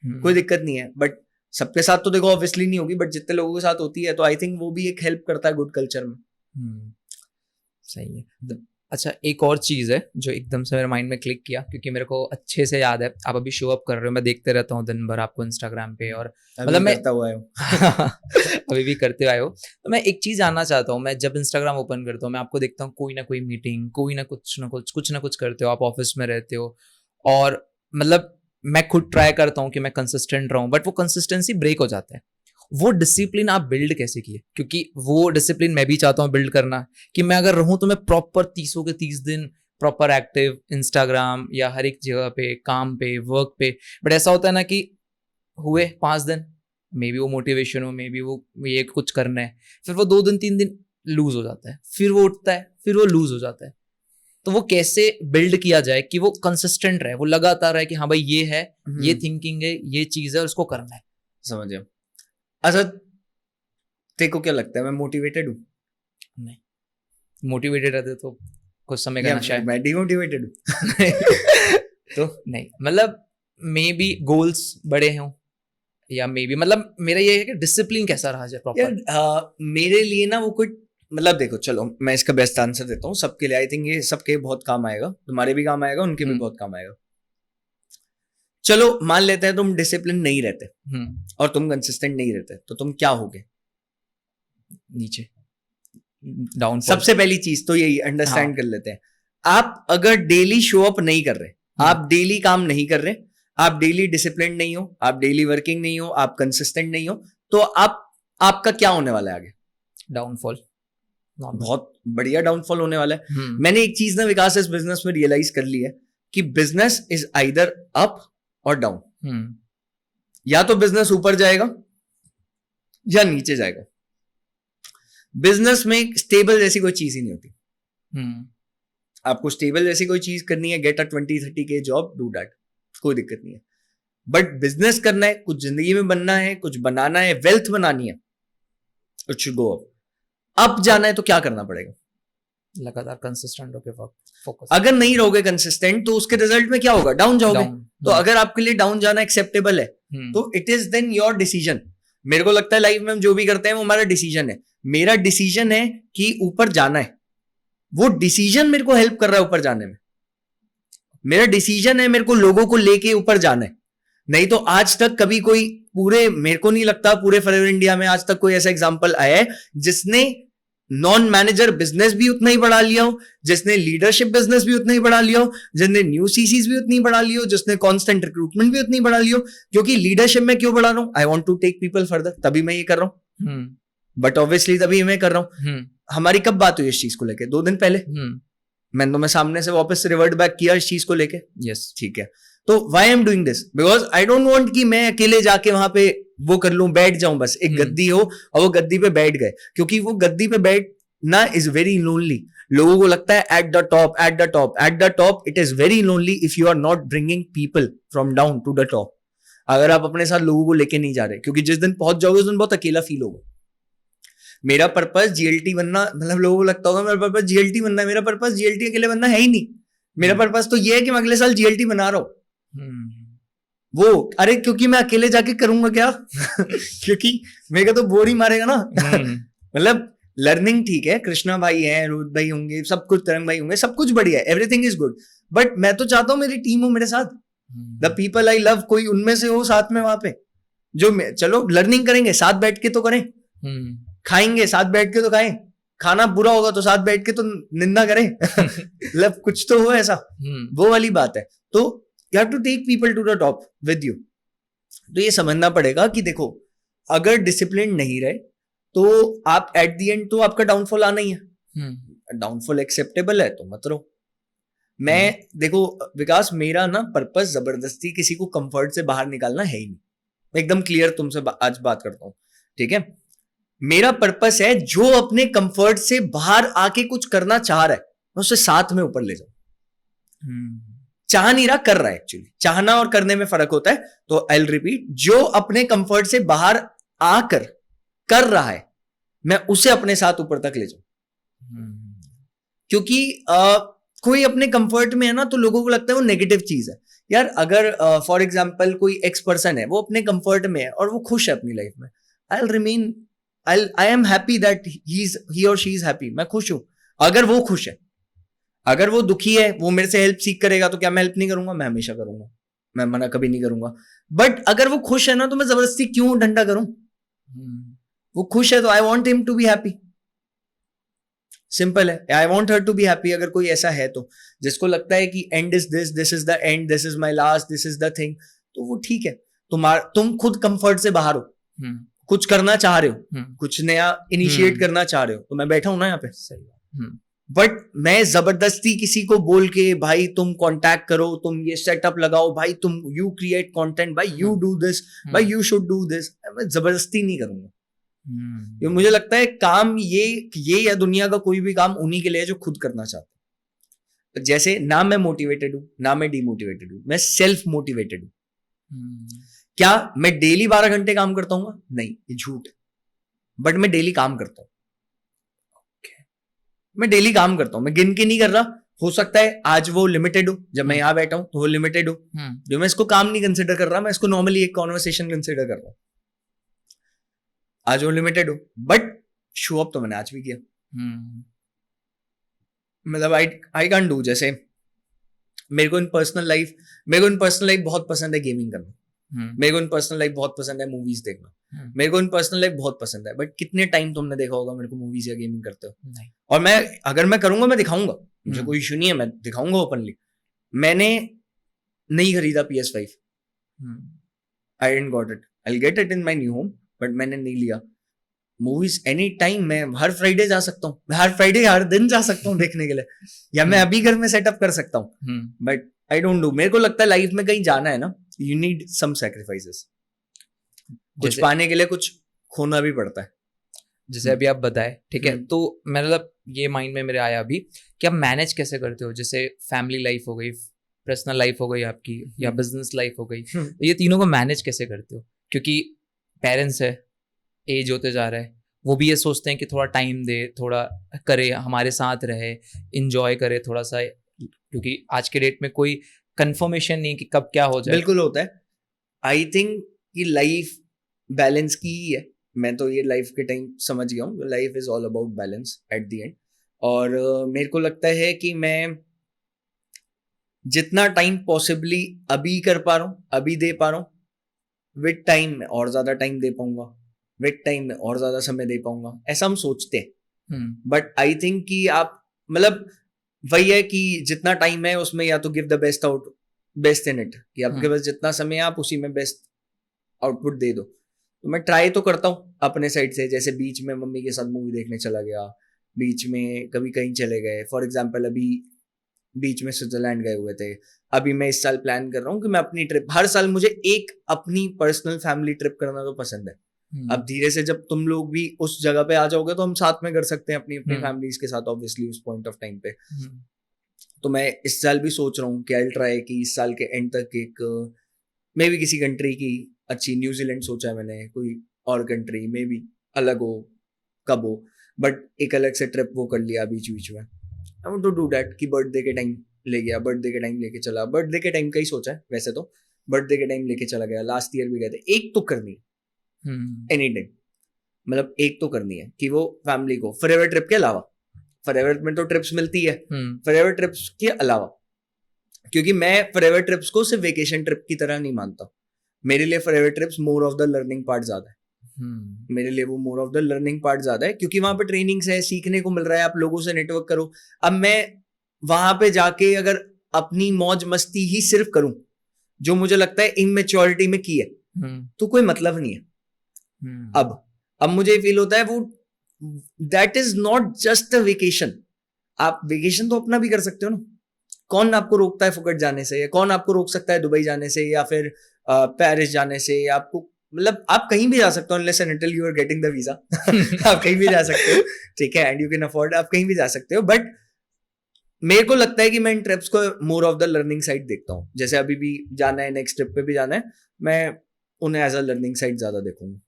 कोई दिक्कत नहीं है। बट सबके साथ तो देखो ऑब्वियसली नहीं होगी, बट जितने लोगों के साथ होती है तो आई थिंक वो भी एक हेल्प करता है गुड कल्चर में। सही है। अच्छा, एक और चीज़ है जो एकदम से मेरे माइंड में क्लिक किया, क्योंकि मेरे को अच्छे से याद है आप अभी शो अप कर रहे हो, मैं देखते रहता हूँ दिन भर आपको इंस्टाग्राम पे, और मतलब मैं करता हुआ हूँ अभी भी करते आए हो। तो मैं एक चीज़ जानना चाहता हूँ, मैं जब इंस्टाग्राम ओपन करता हूँ मैं आपको देखता हूँ कोई ना कोई मीटिंग, कोई ना कुछ करते हो, आप ऑफिस में रहते हो, और मतलब मैं खुद ट्राई करता हूँ कि मैं कंसिस्टेंट रहूँ, बट वो कंसिस्टेंसी ब्रेक हो जाता है। वो डिसिप्लिन आप बिल्ड कैसे किए? क्योंकि वो डिसिप्लिन मैं भी चाहता हूँ बिल्ड करना, कि मैं अगर रहूँ तो मैं प्रॉपर 30 के 30 दिन प्रॉपर एक्टिव इंस्टाग्राम या हर एक जगह पे, काम पे, वर्क पे। बट ऐसा होता है ना कि हुए 5 दिन, मे बी वो मोटिवेशन हो, मे बी वो ये कुछ करना है, फिर वो 2 दिन 3 दिन लूज हो जाता है, फिर वो उठता है, फिर वो लूज हो जाता है। तो वो कैसे बिल्ड किया जाए कि वो कंसिस्टेंट रहे, वो लगातार रहे कि हाँ भाई ये है, ये थिंकिंग है, ये चीज है और उसको करना है। समझ गया। अच्छा, तेरे को क्या लगता है मैं मोटिवेटेड हूँ नहीं, मोटिवेटेड रहते तो कुछ समय का या नशा है। मैं डिमोटिवेटेड हूँ? तो नहीं, मतलब मे बी गोल्स बड़े हों, या मे बी मतलब मेरा ये है कि डिसिप्लिन कैसा रहा जाए यार प्रॉपर। मेरे लिए ना वो कोई मतलब देखो, चलो मैं इसका बेस्ट आंसर देता हूँ सबके लिए। आई थिंक ये सबके बहुत काम आएगा, तुम्हारे भी काम आएगा, उनके भी बहुत काम आएगा। चलो मान लेते हैं तुम डिसिप्लिन नहीं रहते और तुम कंसिस्टेंट नहीं रहते, तो तुम क्या होगे? नीचे, डाउन। सबसे पहली चीज तो यही अंडरस्टैंड कर लेते हैं। आप अगर डेली शो अप नहीं कर रहे, आप डेली काम नहीं कर रहे, आप डेली डिसिप्लिन नहीं हो, आप डेली वर्किंग नहीं हो, आप कंसिस्टेंट नहीं हो, तो आपका क्या होने वाला है आगे? डाउनफॉल। बहुत बढ़िया डाउनफॉल होने वाला है। मैंने एक चीज ना विकास इस बिजनेस में रियलाइज कर ली है कि बिजनेस इज आइदर अप और डाउन। या तो बिजनेस ऊपर जाएगा या नीचे जाएगा। बिजनेस में स्टेबल जैसी कोई चीज ही नहीं होती। आपको स्टेबल जैसी कोई चीज करनी है, गेट अ 20-30 के जॉब, डू दैट, कोई दिक्कत नहीं है। बट बिजनेस करना है, कुछ जिंदगी में बनना है, कुछ बनाना है, वेल्थ बनानी है, इट शुड गो अप जाना है, तो क्या करना पड़ेगा? लगातार कंसिस्टेंट होके फोकस। अगर नहीं रहोगे कंसिस्टेंट तो उसके रिजल्ट में क्या होगा? डाउन जाओगे। तो अगर आपके लिए डाउन जाना एक्सेप्टेबल है तो it is then your decision. मेरे को लगता है लाइफ में हम जो भी करते हैं वो हमारा डिसीजन है। मेरा डिसीजन है कि ऊपर जाना है, वो डिसीजन मेरे को हेल्प कर रहा है ऊपर जाने में। मेरा डिसीजन है मेरे को लोगों को लेके ऊपर जाना है। नहीं तो आज तक कभी कोई पूरे, मेरे को नहीं लगता पूरे फॉरएवर इंडिया में आज तक कोई ऐसा एग्जांपल आया है जिसने नॉन मैनेजर बिजनेस भी उतना ही बढ़ा लिया हो, जिसने लीडरशिप बिजनेस भी उतना ही बढ़ा लिया हो, जिसने न्यू सीसीज भी उतनी बढ़ा लिया हो, जिसने कांस्टेंट रिक्रूटमेंट भी उतनी बढ़ा लिया हो। क्योंकि लीडरशिप में क्यों बढ़ा रहा हूं? I want to take people further, तभी मैं ये कर रहा हूं। बट ऑब्वियसली तभी मैं कर रहा हूं। हमारी कब बात हुई इस चीज को लेके? 2 दिन पहले। मैं सामने से वापस रिवर्ट बैक किया इस चीज को लेके। यस, ठीक है। तो why I am doing this? Because I don't want कि मैं अकेले जाके वहां पे वो कर लूं, बैठ जाऊं, बस एक गद्दी हो और वो गद्दी पे बैठ गए। क्योंकि वो गद्दी पे बैठना इज वेरी लोनली। लोगों को लगता है at the top, at the top, at the top. It is very lonely if you are not bringing people from down to the top. अगर आप अपने साथ लोगों को लेके नहीं जा रहे, क्योंकि जिस दिन पहुंच जाओगे उस दिन बहुत अकेला फील होगा। मेरा पर्पस जीएलटी बनना, मतलब लोगों को लगता होगा मेरा पर्पस जीएलटी बनना है। मेरा पर्पस जीएलटी अकेले बनना है ही नहीं। मेरा पर्पस तो ये है कि मैं अगले साल जीएलटी बना रहा हूं। वो अरे क्योंकि मैं अकेले जाके करूंगा क्या? क्योंकि मेरे को तो बोर ही मारेगा ना। मतलब लर्निंग ठीक है, कृष्णा भाई है, रोहित भाई होंगे, सब कुछ, तरंग भाई होंगे, सब कुछ बढ़िया है, एवरीथिंग इज गुड। बट मैं तो चाहता हूँ मेरी टीम हो मेरे साथ, द पीपल आई लव, कोई उनमें से हो साथ में वहां पे। जो चलो लर्निंग करेंगे साथ बैठ के तो करें, खाएंगे साथ बैठ के तो खाएं, खाना बुरा होगा तो साथ बैठ के तो निंदा करें। मतलब कुछ तो हो ऐसा, वो वाली बात है। तो you have to take people to the top with you। तो ये समझना पड़ेगा कि देखो अगर डिसिप्लिन नहीं रहे तो आप एट द एंड तो आपका डाउनफॉल आना ही है। डाउनफॉल एक्सेप्टेबल है तो मत रहो। मैं देखो विकास, मेरा ना पर्पस जबरदस्ती किसी को कंफर्ट से बाहर निकालना है ही नहीं। मैं एकदम क्लियर तुमसे आज बात करता हूँ, ठीक है? मेरा पर्पस है जो अपने कंफर्ट से बाहर आके कुछ करना चाह रहा है मैं उसे साथ में ऊपर ले जाऊं। चाह नहीं रहा, कर रहा है। एक्चुअली चाहना और करने में फर्क होता है। तो आई विल रिपीट, जो अपने कंफर्ट से बाहर आकर कर रहा है मैं उसे अपने साथ ऊपर तक ले जाऊं। क्योंकि कोई अपने कंफर्ट में है ना तो लोगों को लगता है वो नेगेटिव चीज है। यार अगर फॉर एग्जांपल कोई एक्स पर्सन है, वो अपने कंफर्ट में है और वो खुश है अपनी लाइफ में, I will remain, I am happy that he और शी इज हैप्पी। मैं खुश हूं। अगर वो खुश है, अगर वो दुखी है, वो मेरे से हेल्प सीख करेगा तो क्या मैं हेल्प नहीं करूंगा? मैं हमेशा करूंगा, मैं मना कभी नहीं करूंगा। बट अगर वो खुश है ना तो मैं जबरदस्ती क्यों डंडा करूं? वो खुश है तो I want him to be happy. Simple है, I want her to be happy. अगर कोई ऐसा है तो जिसको लगता है कि end is this, this is the end, this is my last, this is the thing, तो वो ठीक है। तुम खुद कंफर्ट से बाहर हो, कुछ करना चाह रहे हो, कुछ नया इनिशिएट करना चाह रहे हो, तो मैं बैठा हूं ना यहाँ पे। सही। बट मैं जबरदस्ती किसी को बोल के भाई तुम कांटेक्ट करो, तुम ये सेटअप लगाओ, भाई तुम यू क्रिएट कंटेंट, भाई यू डू दिस, भाई यू शुड डू दिस, मैं जबरदस्ती नहीं करूंगा। ये मुझे लगता है काम ये या दुनिया का कोई भी काम उन्हीं के लिए है जो खुद करना चाहते हैं। जैसे ना मैं मोटिवेटेड हूं ना मैं डिमोटिवेटेड हूं, मैं सेल्फ मोटिवेटेड हूं। क्या मैं डेली 12 घंटे काम करता हूँ? नहीं, ये झूठ है। बट मैं डेली काम करता हूँ, मैं डेली काम करता हूँ, मैं गिन के नहीं कर रहा। हो सकता है आज वो लिमिटेड हो, जब मैं यहाँ बैठा हूँ तो वो लिमिटेड हो, जो मैं इसको काम नहीं कंसिडर कर रहा, मैं इसको नॉर्मली एक कॉन्वर्सेशन कंसिडर कर रहा हूँ। आज वो लिमिटेड हो, बट शो अप तो मैंने आज भी किया। मतलब आई कांट डू, जैसे मेरे को इन पर्सनल लाइफ बहुत पसंद है गेमिंग करना, मेरे को इन पर्सनल लाइफ बहुत पसंद है मूवीज देखना, मेरे को इन पर्सनल लाइफ बहुत पसंद है, बट कितने टाइम तुमने देखा होगा मेरे को मूवीज या गेमिंग करते हो? नहीं। और मैं अगर मैं करूंगा मैं दिखाऊंगा, मुझे कोई इशू नहीं है, मैं दिखाऊंगा ओपनली। मैंने नहीं खरीदा PS5, I didn't got it, I will get it in my new home, but मैंने नहीं लिया। मूवीज एनी टाइम, मैं हर फ्राइडे जा सकता हूँ, हर फ्राइडे हर दिन जा सकता हूँ देखने के लिए, या मैं अभी घर में सेटअप कर सकता हूँ, बट आई डोंट डू। मेरे को लगता है लाइफ में कहीं जाना है ना, यू नीड सम सैक्रिफाइसेस, कुछ पाने के लिए कुछ खोना भी पड़ता है। जैसे अभी आप बताए, ठीक है, तो मतलब ये माइंड में मेरे आया अभी कि आप मैनेज कैसे करते हो, जैसे फैमिली लाइफ हो गई, पर्सनल लाइफ हो गई आपकी, या बिजनेस लाइफ हो गई, तो ये तीनों को मैनेज कैसे करते हो? क्योंकि पेरेंट्स है, एज होते जा रहा है, वो भी ये सोचते हैं कि थोड़ा टाइम दे, थोड़ा करे, हमारे साथ रहे, इंजॉय करे थोड़ा सा, क्योंकि आज के डेट में कोई कंफर्मेशन नहीं कि कब क्या हो जाए। बिल्कुल होता है। आई थिंक कि लाइफ बैलेंस की ही है, मैं तो ये लाइफ के टाइम समझ गया हूँ, life is all about balance at the end. और मेरे को लगता है कि मैं जितना टाइम पॉसिबली अभी कर पा रहा हूँ, अभी दे पा रहा हूँ, विद टाइम में और ज्यादा टाइम दे पाऊंगा, विद टाइम में और ज्यादा समय दे पाऊंगा, ऐसा हम सोचते हैं। बट आई थिंक कि आप मतलब वही है कि जितना टाइम है उसमें या तो give the best in it, कि आपके पास जितना समय है आप उसी में बेस्ट आउटपुट दे दो। तो मैं ट्राई तो करता हूँ अपने साइड से, जैसे बीच में मम्मी के साथ मूवी देखने चला गया, बीच में कभी कहीं चले गए। फॉर एग्जाम्पल अभी बीच में स्विट्जरलैंड गए हुए थे। अभी मैं इस साल प्लान कर रहा हूँ कि मैं अपनी ट्रिप, हर साल मुझे एक अपनी पर्सनल फैमिली ट्रिप करना तो पसंद है। अब धीरे से जब तुम लोग भी उस जगह पे आ जाओगे तो हम साथ में कर सकते हैं अपनी अपनी फैमिलीज के साथ, ऑब्वियसली उस पॉइंट ऑफ टाइम पे। तो मैं इस साल भी सोच रहा हूँ कि आई ट्राई कि इस साल के एंड तक एक मे भी किसी कंट्री की अच्छी, न्यूजीलैंड सोचा है मैंने, कोई और कंट्री मे भी अलग हो, कब हो, बट एक अलग से ट्रिप वो कर लिया बीच बीच में। I want to do that कि बर्थडे के टाइम ले गया, बर्थडे के टाइम लेके चला, बर्थडे के टाइम का ही सोचा है वैसे तो, बर्थडे के टाइम लेके चला गया, लास्ट ईयर भी गए थे। एक तो करनी है एनी टाइम, मतलब एक तो करनी है कि वो फैमिली को फॉरएवर ट्रिप के अलावा, फॉरएवर में तो ट्रिप्स मिलती है, फॉरएवर ट्रिप्स के अलावा, क्योंकि मैं फॉरएवर ट्रिप्स को सिर्फ वेकेशन ट्रिप की तरह नहीं मानता। मेरे लिए forever trips more of the learning part ज्यादा है, मेरे लिए वो more of the learning part ज्यादा है, क्योंकि वहां पे ट्रेनिंग्स है, सीखने को मिल रहा है, आप लोगों से नेटवर्क करो। अब मैं वहां पे जाके अगर अपनी मौज मस्ती ही सिर्फ करूं, जो मुझे लगता है इमेच्योरिटी में की है, तो कोई मतलब नहीं है। अब मुझे फील होता है वो that is not just a vacation. आप वेकेशन तो अपना भी कर सकते हो ना, कौन आपको रोकता है फुकट जाने से, या कौन आपको रोक सकता है दुबई जाने से या फिर पेरिस जाने से? आपको मतलब आप कहीं भी जा सकते हो unless and until you are getting the visa आप कहीं भी जा सकते हो, ठीक है, एंड यू कैन अफोर्ड, आप कहीं भी जा सकते हो। बट मेरे को लगता है कि मैं इन ट्रिप्स को more of the learning side देखता हूँ। जैसे अभी भी जाना है, नेक्स्ट ट्रिप पे भी जाना है, मैं उन्हें एज अ लर्निंग साइड ज्यादा देखूंगा,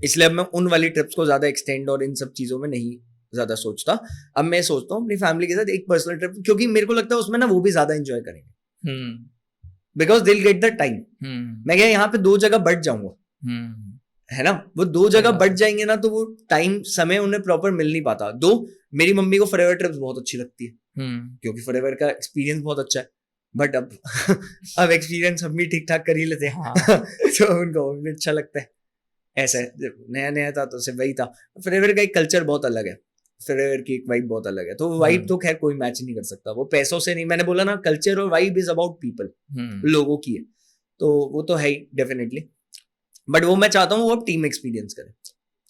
इसलिए अब मैं उन वाली ट्रिप्स को ज्यादा एक्सटेंड और इन सब चीजों में नहीं ज्यादा सोचता। अब मैं सोचता हूँ अपनी फैमिली के साथ एक पर्सनल ट्रिप, क्योंकि मेरे को लगता है उसमें ना वो भी ज्यादा एंजॉय करेंगे, बिकॉज दिल गेट द टाइम। मैं क्या यहाँ पे 2 जगह बढ़ जाऊंगा, है ना, वो 2 जगह बढ़ जाएंगे ना, तो वो टाइम समय उन्हें प्रॉपर मिल नहीं पाता। मेरी मम्मी को फॉरएवर ट्रिप्स बहुत अच्छी लगती है, क्योंकि फॉरएवर का एक्सपीरियंस बहुत अच्छा है। बट अब एक्सपीरियंस हम भी ठीक ठाक कर ही लेते हैं तो उनको भी अच्छा लगता है। ऐसा नया नया था तो सिर्फ वही था। फॉरएवर का एक कल्चर बहुत अलग है, फॉरएवर की एक वाइब बहुत अलग है, तो वाइब तो खैर कोई मैच नहीं कर सकता, वो पैसों से नहीं। मैंने बोला ना, कल्चर और वाइब इज अबाउट पीपल, लोगों की है, तो वो तो है ही डेफिनेटली। बट वो मैं चाहता हूँ वो अब टीम एक्सपीरियंस करे।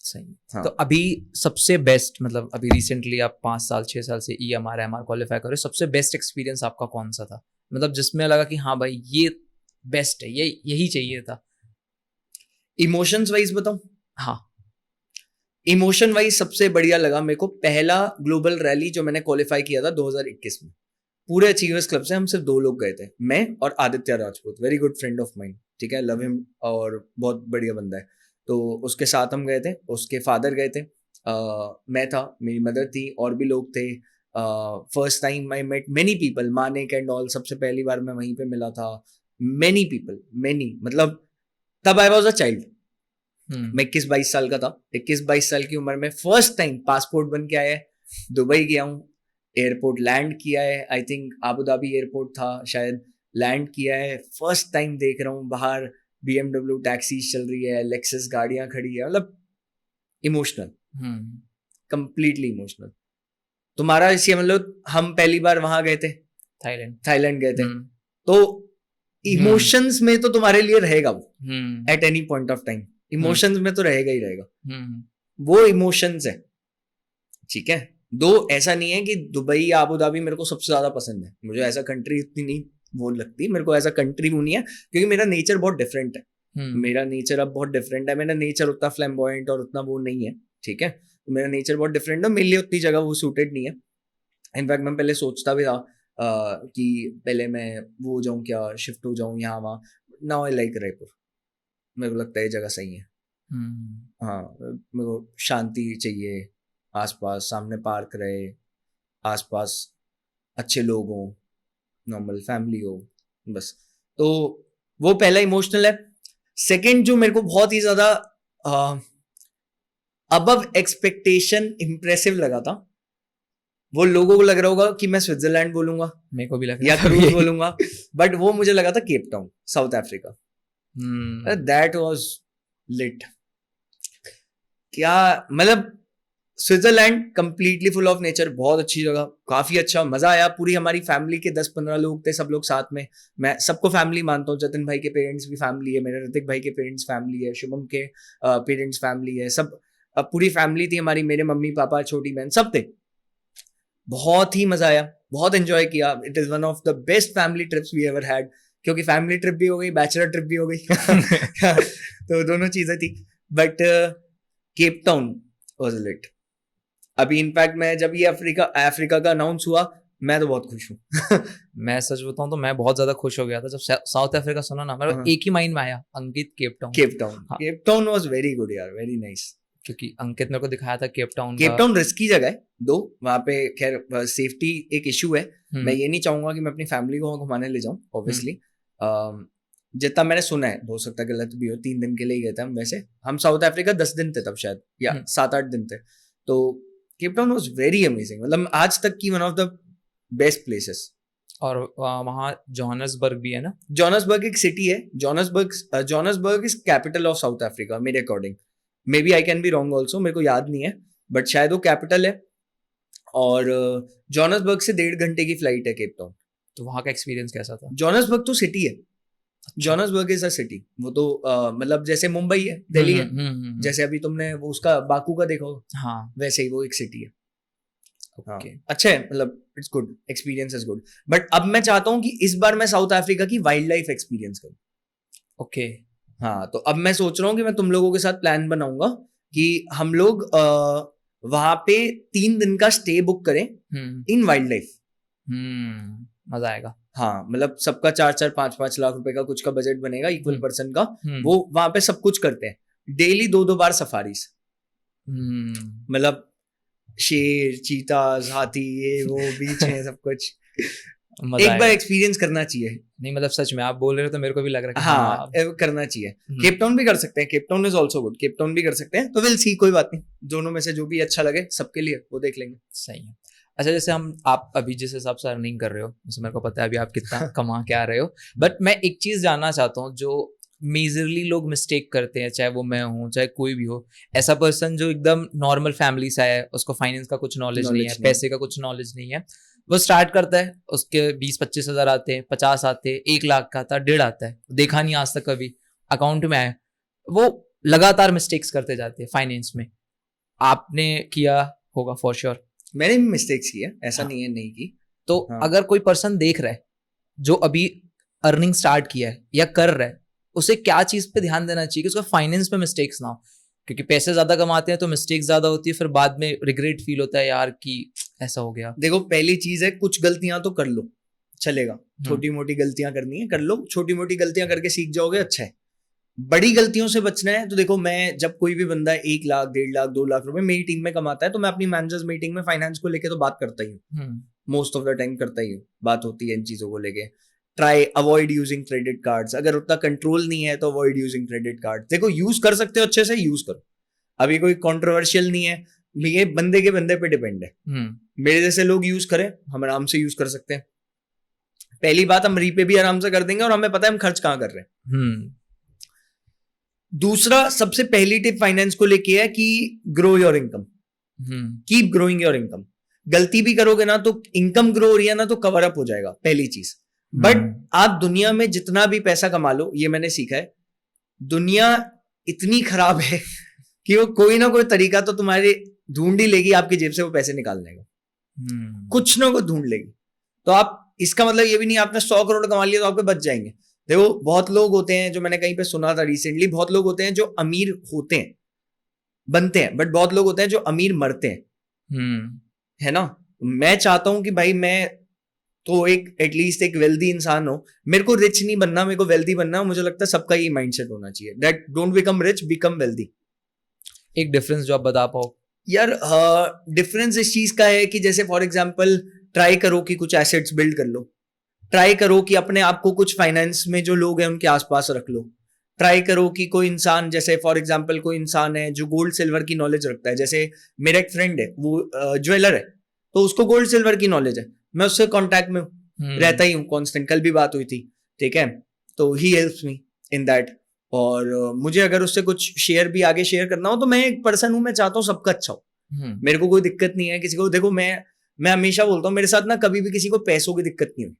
सही। हाँ। तो अभी सबसे बेस्ट, मतलब अभी रिसेंटली आप 5 साल 6 साल से EMR MR क्वालिफाई कर रहे हो, सबसे बेस्ट एक्सपीरियंस आपका कौन सा था, मतलब जिसमें लगा कि हाँ भाई ये बेस्ट है, ये यही चाहिए था? इमोशंस वाइज बताऊं? हाँ, इमोशन वाइज सबसे बढ़िया लगा मेरे को पहला ग्लोबल रैली जो मैंने क्वालिफाई किया था 2021 में। पूरे अचीवर्स क्लब से हम सिर्फ 2 लोग गए थे, मैं और Aditya Rajput, very good friend of mind, ठीक है, लव हिम और बहुत बढ़िया बंदा है। तो उसके साथ हम गए थे, उसके फादर गए थे, मैं था, मेरी मदर थी, और भी लोग थे। First time I met many people, Manik and all, सबसे पहली बार मैं वहीं पे मिला था। मेनी पीपल, मेनी, मतलब तब आई वॉज अ चाइल्ड। मैं 21-22 साल का था। 21-22 साल की उम्र में फर्स्ट टाइम पासपोर्ट बन के आया है, दुबई गया हूँ, एयरपोर्ट लैंड किया है, I think Abu Dhabi airport था शायद, लैंड किया है, फर्स्ट टाइम देख रहा हूँ बाहर BMW टैक्सीज चल रही है, लेक्सस गाड़ियां खड़ी है, मतलब इमोशनल, कंप्लीटली इमोशनल। तुम्हारा इसी, मतलब हम पहली बार वहां गए थे, थाईलैंड गए थे, तो इमोशंस में तो तुम्हारे लिए रहेगा वो, at any point of time emotions में तो रहेगा ही रहेगा, वो इमोशंस है, ठीक है। दो ऐसा नहीं है कि दुबई या आबू धाबी मेरे को सबसे ज्यादा पसंद है, मुझे ऐसा कंट्री इतनी नहीं वो लगती, मेरे को ऐसा कंट्री वो नहीं है, क्योंकि मेरा नेचर बहुत डिफरेंट है। मेरा नेचर अब बहुत डिफरेंट है, मेरा नेचर उतना फ्लैम्बॉयंट और उतना वो नहीं है, ठीक है। तो मेरा नेचर बहुत डिफरेंट है, मेरे लिए उतनी जगह वो सूटेड नहीं है। इनफैक्ट मैं पहले सोचता भी था कि पहले मैं वो जाऊँ क्या, शिफ्ट हो जाऊँ यहाँ वहाँ। नाउ आई लाइक रायपुर, मेरे को लगता है ये जगह सही है। हाँ, मेरे को शांति चाहिए, आसपास सामने पार्क रहे, आसपास अच्छे लोग हों, नॉर्मल फैमिली हो, बस। तो वो पहला इमोशनल है। सेकंड जो मेरे को बहुत ही ज्यादा अबव एक्सपेक्टेशन इम्प्रेसिव लगा था, वो लोगों को लग रहा होगा कि मैं स्विट्जरलैंड बोलूंगा, मेरे को भी लग या रहा था क्रूज ये। बोलूंगा, बट वो मुझे लगा था Cape Town, South Africa. That was lit. क्या मतलब, Switzerland completely full of nature, बहुत अच्छी जगह, काफी अच्छा, मजा आया। पूरी हमारी फैमिली के 10-15 लोग थे, सब लोग साथ में। मैं सबको फैमिली मानता हूँ, जतिन भाई के पेरेंट्स भी फैमिली है, मेरे ऋतिक भाई के पेरेंट्स फैमिली है, शुभम के पेरेंट्स फैमिली है, सब पूरी फैमिली थी हमारी, मेरे मम्मी पापा, छोटी बहन, सब थे। बहुत ही मजा आया, बहुत एंजॉय किया। It is one of the best family trips we ever had, क्योंकि फैमिली ट्रिप भी हो गई, बैचलर ट्रिप भी हो गई तो दोनों चीजें थी। But Cape Town was lit. अभी इनफैक्ट मैं जब ये अफ्रीका का अनाउंस हुआ, मैं तो बहुत खुश हूँ मैं सच बताऊं तो मैं बहुत ज्यादा खुश हो गया था जब साउथ अफ्रीका सुना ना, मेरा एक ही माइंड में आया, Ankit Cape Town. Cape Town was very good यार, वेरी नाइस। क्योंकि अंकित मेरे को दिखाया था केप टाउन रिस्की जगह है दो, वहाँ पे खैर सेफ्टी एक इशू है। मैं ये नहीं चाहूंगा कि मैं अपनी फैमिली को वहाँ घुमाने ले जाऊँ, ऑब्वियसली। जितना मैंने सुना है, हो सकता है गलत भी हो, 3 दिन के लिए गए थे हम। वैसे हम साउथ अफ्रीका 10 दिन थे तब शायद, या 7-8 दिन थे। तो cap Town was very amazing, मतलब आज तक की one of the best places. और वहाँ जोहान्सबर्ग भी है ना? जोहान्सबर्ग एक सिटी है, Johannesburg is capital of South Africa मेरे according. May B I can be wrong also, मेरे को याद नहीं है, बट शायद वो कैपिटल है। और जोहान्सबर्ग से 1.5 घंटे की फ्लाइट है केप टाउन। तो वहाँ का एक्सपीरियंस कैसा था? जोहान्सबर्ग तो सिटी है, जोहान्सबर्ग इज अ सिटी। वो तो मतलब जैसे मुंबई है, दिल्ली है, जैसे अभी तुमने वो उसका बाकू का देखा होगा, हाँ, वैसे ही वो एक सिटी है। ओके, अच्छा है, मतलब it's good, experience is good. But अब मैं चाहता हूँ कि इस बार मैं साउथ अफ्रीका की वाइल्ड लाइफ एक्सपीरियंस करूँ। ओके। हाँ, तो अब मैं सोच रहा हूँ कि मैं तुम लोगों के साथ प्लान बनाऊंगा कि हम लोग वहां पे 3 दिन का स्टे बुक करें इन वाइल्ड लाइफ। मजा आएगा। हाँ, मतलब सबका 4-4, 5-5 लाख रुपए का कुछ का बजट बनेगा इक्वल पर्सन का। वो वहां पे सब कुछ करते हैं, डेली 2-2 बार सफारीज, मतलब शेर, चीताज, हाथी, ये वो बीच है, सब कुछ एक बार एक्सपीरियंस करना चाहिए। नहीं मतलब सच में आप बोल रहे हो तो मेरे को भी लग रहा है हाँ, करना चाहिए। केप टाउन भी कर सकते हैं, Cape Town is also good, Cape Town भी कर सकते हैं। तो विल सी, कोई बात नहीं, दोनों में से जो भी अच्छा लगे सबके लिए वो देख लेंगे। सही है। अच्छा, जैसे आप अभी जिस हिसाब से अर्निंग कर रहे हो, जैसे मेरे को पता है अभी आप कितना कमा के आ रहे हो, बट मैं एक चीज जानना चाहता हूँ जो मेजरली लोग मिस्टेक करते हैं, चाहे वो मैं हूँ चाहे कोई भी हो, ऐसा पर्सन जो एकदम नॉर्मल फैमिली से है, उसको फाइनेंस का कुछ नॉलेज नहीं है, पैसे का कुछ नॉलेज नहीं है, वो स्टार्ट करता है, उसके 20-25 हज़ार आते हैं, 50 आते हैं, 1 लाख का आता है, 1.5 आता है, देखा नहीं आज तक कभी अकाउंट में आया, वो लगातार मिस्टेक्स करते जाते हैं फाइनेंस में। आपने किया होगा फॉर श्योर। मैंने भी मिस्टेक्स की है, ऐसा हाँ, नहीं है नहीं की। तो अगर कोई पर्सन देख रहा है जो अभी अर्निंग स्टार्ट किया है या कर रहा है, उसे क्या चीज पे ध्यान देना चाहिए कि उसका फाइनेंस में मिस्टेक्स ना हो? क्योंकि पैसे ज्यादा कमाते हैं तो मिस्टेक्स ज्यादा होती है, फिर बाद में रिग्रेट फील होता है यार कि ऐसा हो गया। देखो, पहली चीज है, कुछ गलतियां तो कर लो, चलेगा। छोटी मोटी गलतियां करनी है, कर लो, छोटी मोटी गलतियां करके सीख जाओगे, अच्छा है। बड़ी गलतियों से बचना है तो देखो, मैं जब कोई भी बंदा 1 लाख 1.5 लाख 2 लाख रुपए मेरी टीम में कमाता है तो मैं अपनी मैनेजर्स मीटिंग में फाइनेंस को लेके तो बात करता ही हूँ, मोस्ट ऑफ द टाइम करता ही हूँ, बात होती है इन चीजों को लेके। Try avoid using credit cards, अगर उतना कंट्रोल नहीं है तो अवॉइड यूजिंग क्रेडिट कार्ड। देखो यूज कर सकते हो, अच्छे से यूज करो, अभी कोई कंट्रोवर्शियल नहीं है, ये बंदे के बंदे पे डिपेंड है। मेरे जैसे लोग यूज करें, हम आराम से यूज कर सकते हैं। पहली बात, हम रीपे भी आराम से कर देंगे और हमें पता है हम खर्च कहाँ कर रहे हैं। दूसरा, सबसे पहली टिप फाइनेंस को लेके है कि grow your income, keep growing your income. गलती भी करोगे ना तो इनकम ग्रो हो रही है ना तो कवर अप हो जाएगा, पहली चीज। बट आप दुनिया में जितना भी पैसा कमा लो, ये मैंने सीखा है, दुनिया इतनी खराब है कि वो कोई ना कोई तरीका तो तुम्हारे ढूंढ ही लेगी आपकी जेब से वो पैसे निकालने का, कुछ ना कुछ ढूंढ लेगी। तो आप, इसका मतलब ये भी नहीं आपने 100 करोड़ कमा लिया तो आपके बच जाएंगे। देखो बहुत लोग होते हैं, जो मैंने कहीं पे सुना था रिसेंटली, बहुत लोग होते हैं जो अमीर होते हैं, बनते हैं, बट बहुत लोग होते हैं जो अमीर मरते हैं, है ना। मैं चाहता हूं कि भाई मैं तो एक एटलीस्ट एक वेल्दी इंसान हो, मेरे को रिच नहीं बनना, मेरे को वेल्दी बनना है। मुझे लगता है सबका ये माइंडसेट होना चाहिए, that don't become rich, become wealthy. एक डिफरेंस जो आप बता पाओ यार। डिफरेंस इस चीज का है कि जैसे फॉर एग्जांपल ट्राई करो कि कुछ एसेट्स बिल्ड कर लो, ट्राई करो कि अपने आप को कुछ फाइनेंस में जो लोग हैं उनके आसपास रख लो, ट्राई करो कि कोई इंसान, जैसे फॉर एग्जांपल कोई इंसान है जो गोल्ड सिल्वर की नॉलेज रखता है, जैसे मेरा एक फ्रेंड है वो ज्वेलर है, तो उसको गोल्ड सिल्वर की नॉलेज है, मैं उससे कांटेक्ट में रहता ही हूँ कांस्टेंट, कल भी बात हुई थी, ठीक है। तो he helps me in that. और मुझे अगर उससे कुछ शेयर भी आगे शेयर करना हो तो मैं एक पर्सन हूँ, मैं चाहता हूँ सबका अच्छा हो, मेरे को कोई दिक्कत नहीं है किसी को। देखो मैं हमेशा बोलता हूँ, मेरे साथ ना कभी भी किसी को पैसों की दिक्कत नहीं हुई,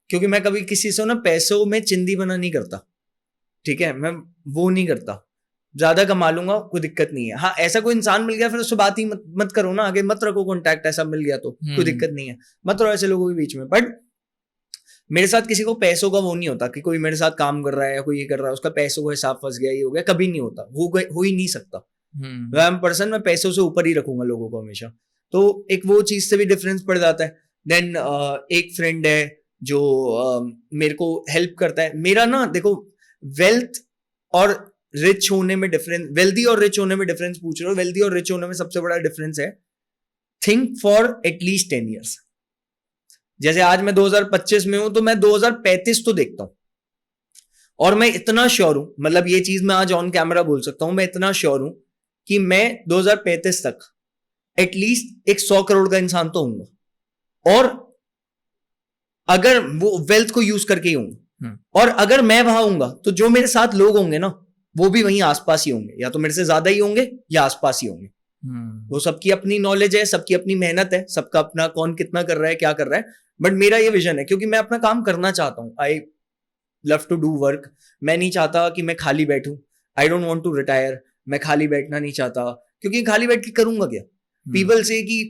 क्योंकि मैं कभी किसी से ना पैसों में चिंदी बना नहीं करता, ठीक है, मैं वो नहीं करता, ज्यादा कमा लूंगा कोई दिक्कत नहीं है। हाँ, ऐसा कोई इंसान मिल गया फिर उससे बात ही मत करो ना, आगे मत रखो कॉन्टैक्ट, ऐसा मिल गया तो कोई दिक्कत नहीं है, मत रहो ऐसे लोगों के बीच में। बट मेरे साथ किसी को पैसों का वो नहीं होता कि कोई मेरे साथ काम कर रहा है या कोई ये कर रहा है उसका पैसों का हिसाब फंस गया, ये हो गया, कभी नहीं होता, हो ही नहीं सकता। आई एम पर्सन, मैं पैसों से ऊपर ही रखूंगा लोगों को हमेशा, तो एक वो चीज से भी डिफरेंस पड़ जाता है। देन एक फ्रेंड है जो मेरे को हेल्प करता है। मेरा ना देखो, वेल्थ और रिच होने में डिफरेंस, वेल्दी और रिच होने में डिफरेंस पूछ रहे हो, वेल्दी और रिच होने में सबसे बड़ा डिफरेंस है थिंक फॉर एटलीस्ट 10 ईयर्स। जैसे आज मैं 2025 में हूं तो मैं 2035 तो देखता हूं, और मैं इतना श्योर हूं, मतलब ये चीज मैं आज ऑन कैमरा बोल सकता हूं, मैं इतना श्योर हूं कि मैं 2035 तक एटलीस्ट एक 100 करोड़ का इंसान तो होऊंगा, और अगर वो वेल्थ को यूज करके ही होऊंगा, और अगर मैं वहां होऊंगा तो जो मेरे साथ लोग होंगे ना वो भी वहीं आसपास ही होंगे, या तो मेरे से ज्यादा ही होंगे या आसपास ही होंगे। वो सबकी अपनी नॉलेज है, सबकी अपनी मेहनत है, सबका अपना कौन कितना कर रहा है, क्या कर रहा है, बट मेरा ये विजन है, क्योंकि मैं अपना काम करना चाहता हूँ। I love to do work. मैं नहीं चाहता कि मैं खाली बैठूं, I don't want to retire. मैं खाली बैठना नहीं चाहता, क्योंकि खाली बैठ के करूंगा क्या। पीपल से कि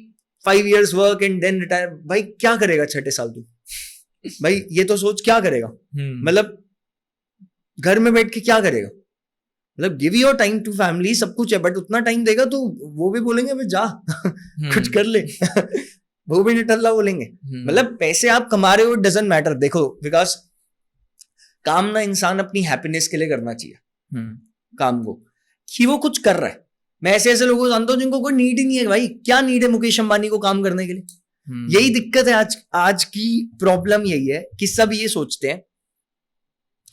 5 years work and then retire, भाई क्या करेगा 6 साल तू, भाई ये तो सोच क्या करेगा, मतलब घर में बैठ के क्या करेगा, मतलब give your time to family, सब कुछ है, बट उतना टाइम देगा तो वो भी बोलेंगे भाई जा कुछ कर ले वो भी निठल्ला बोलेंगे। मतलब पैसे आप कमा रहे हो, डजंट मैटर। देखो विकास, काम ना इंसान अपनी हैप्पीनेस के लिए करना चाहिए, काम को, कि वो कुछ कर रहा है। मैं ऐसे ऐसे लोगों को जानता हूं जिनको कोई नीड ही नहीं है, भाई क्या नीड है मुकेश अंबानी को काम करने के लिए। यही दिक्कत है, आज की प्रॉब्लम यही है कि सब ये सोचते हैं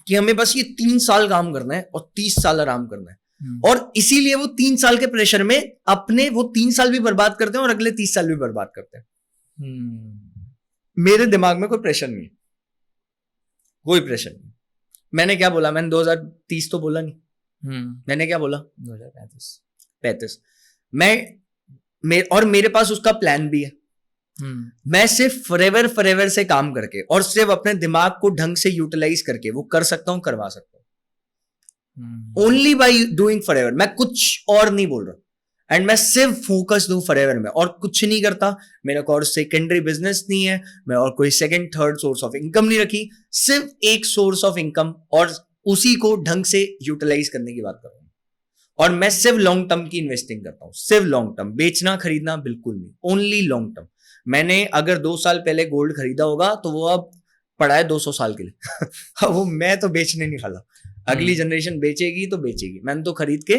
कि हमें बस ये 3 साल काम करना है और 30 साल आराम करना है, और इसीलिए वो 3 साल के प्रेशर में अपने वो 3 साल भी बर्बाद करते हैं और अगले 30 साल भी बर्बाद करते हैं। मेरे दिमाग में कोई प्रेशर नहीं है, कोई प्रेशर नहीं। मैंने क्या बोला, मैंने 2030 तो बोला नहीं, मैंने क्या बोला 2035। और मेरे पास उसका प्लान भी है। मैं सिर्फ फॉरएवर से काम करके और सिर्फ अपने दिमाग को ढंग से यूटिलाइज करके वो कर सकता हूं, करवा सकता हूं, ओनली बाय डूइंग फॉरएवर। मैं कुछ और नहीं बोल रहा, एंड मैं सिर्फ फोकस दूं फॉरएवर में और कुछ नहीं करता। मेरा कोई सेकेंडरी बिजनेस नहीं है, मैं और कोई second third source of income नहीं रखी, सिर्फ एक सोर्स ऑफ इनकम, और उसी को ढंग से यूटिलाइज करने की बात कर रहा हूं। और मैं सिर्फ लॉन्ग टर्म की इन्वेस्टिंग करता हूं, सिर्फ लॉन्ग टर्म, बेचना खरीदना बिल्कुल नहीं, ओनली लॉन्ग टर्म। मैंने अगर 2 साल पहले गोल्ड खरीदा होगा तो वो अब पड़ा है 200 साल के लिए वो मैं तो बेचने नहीं वाला, अगली जनरेशन बेचेगी तो बेचेगी, मैंने तो खरीद के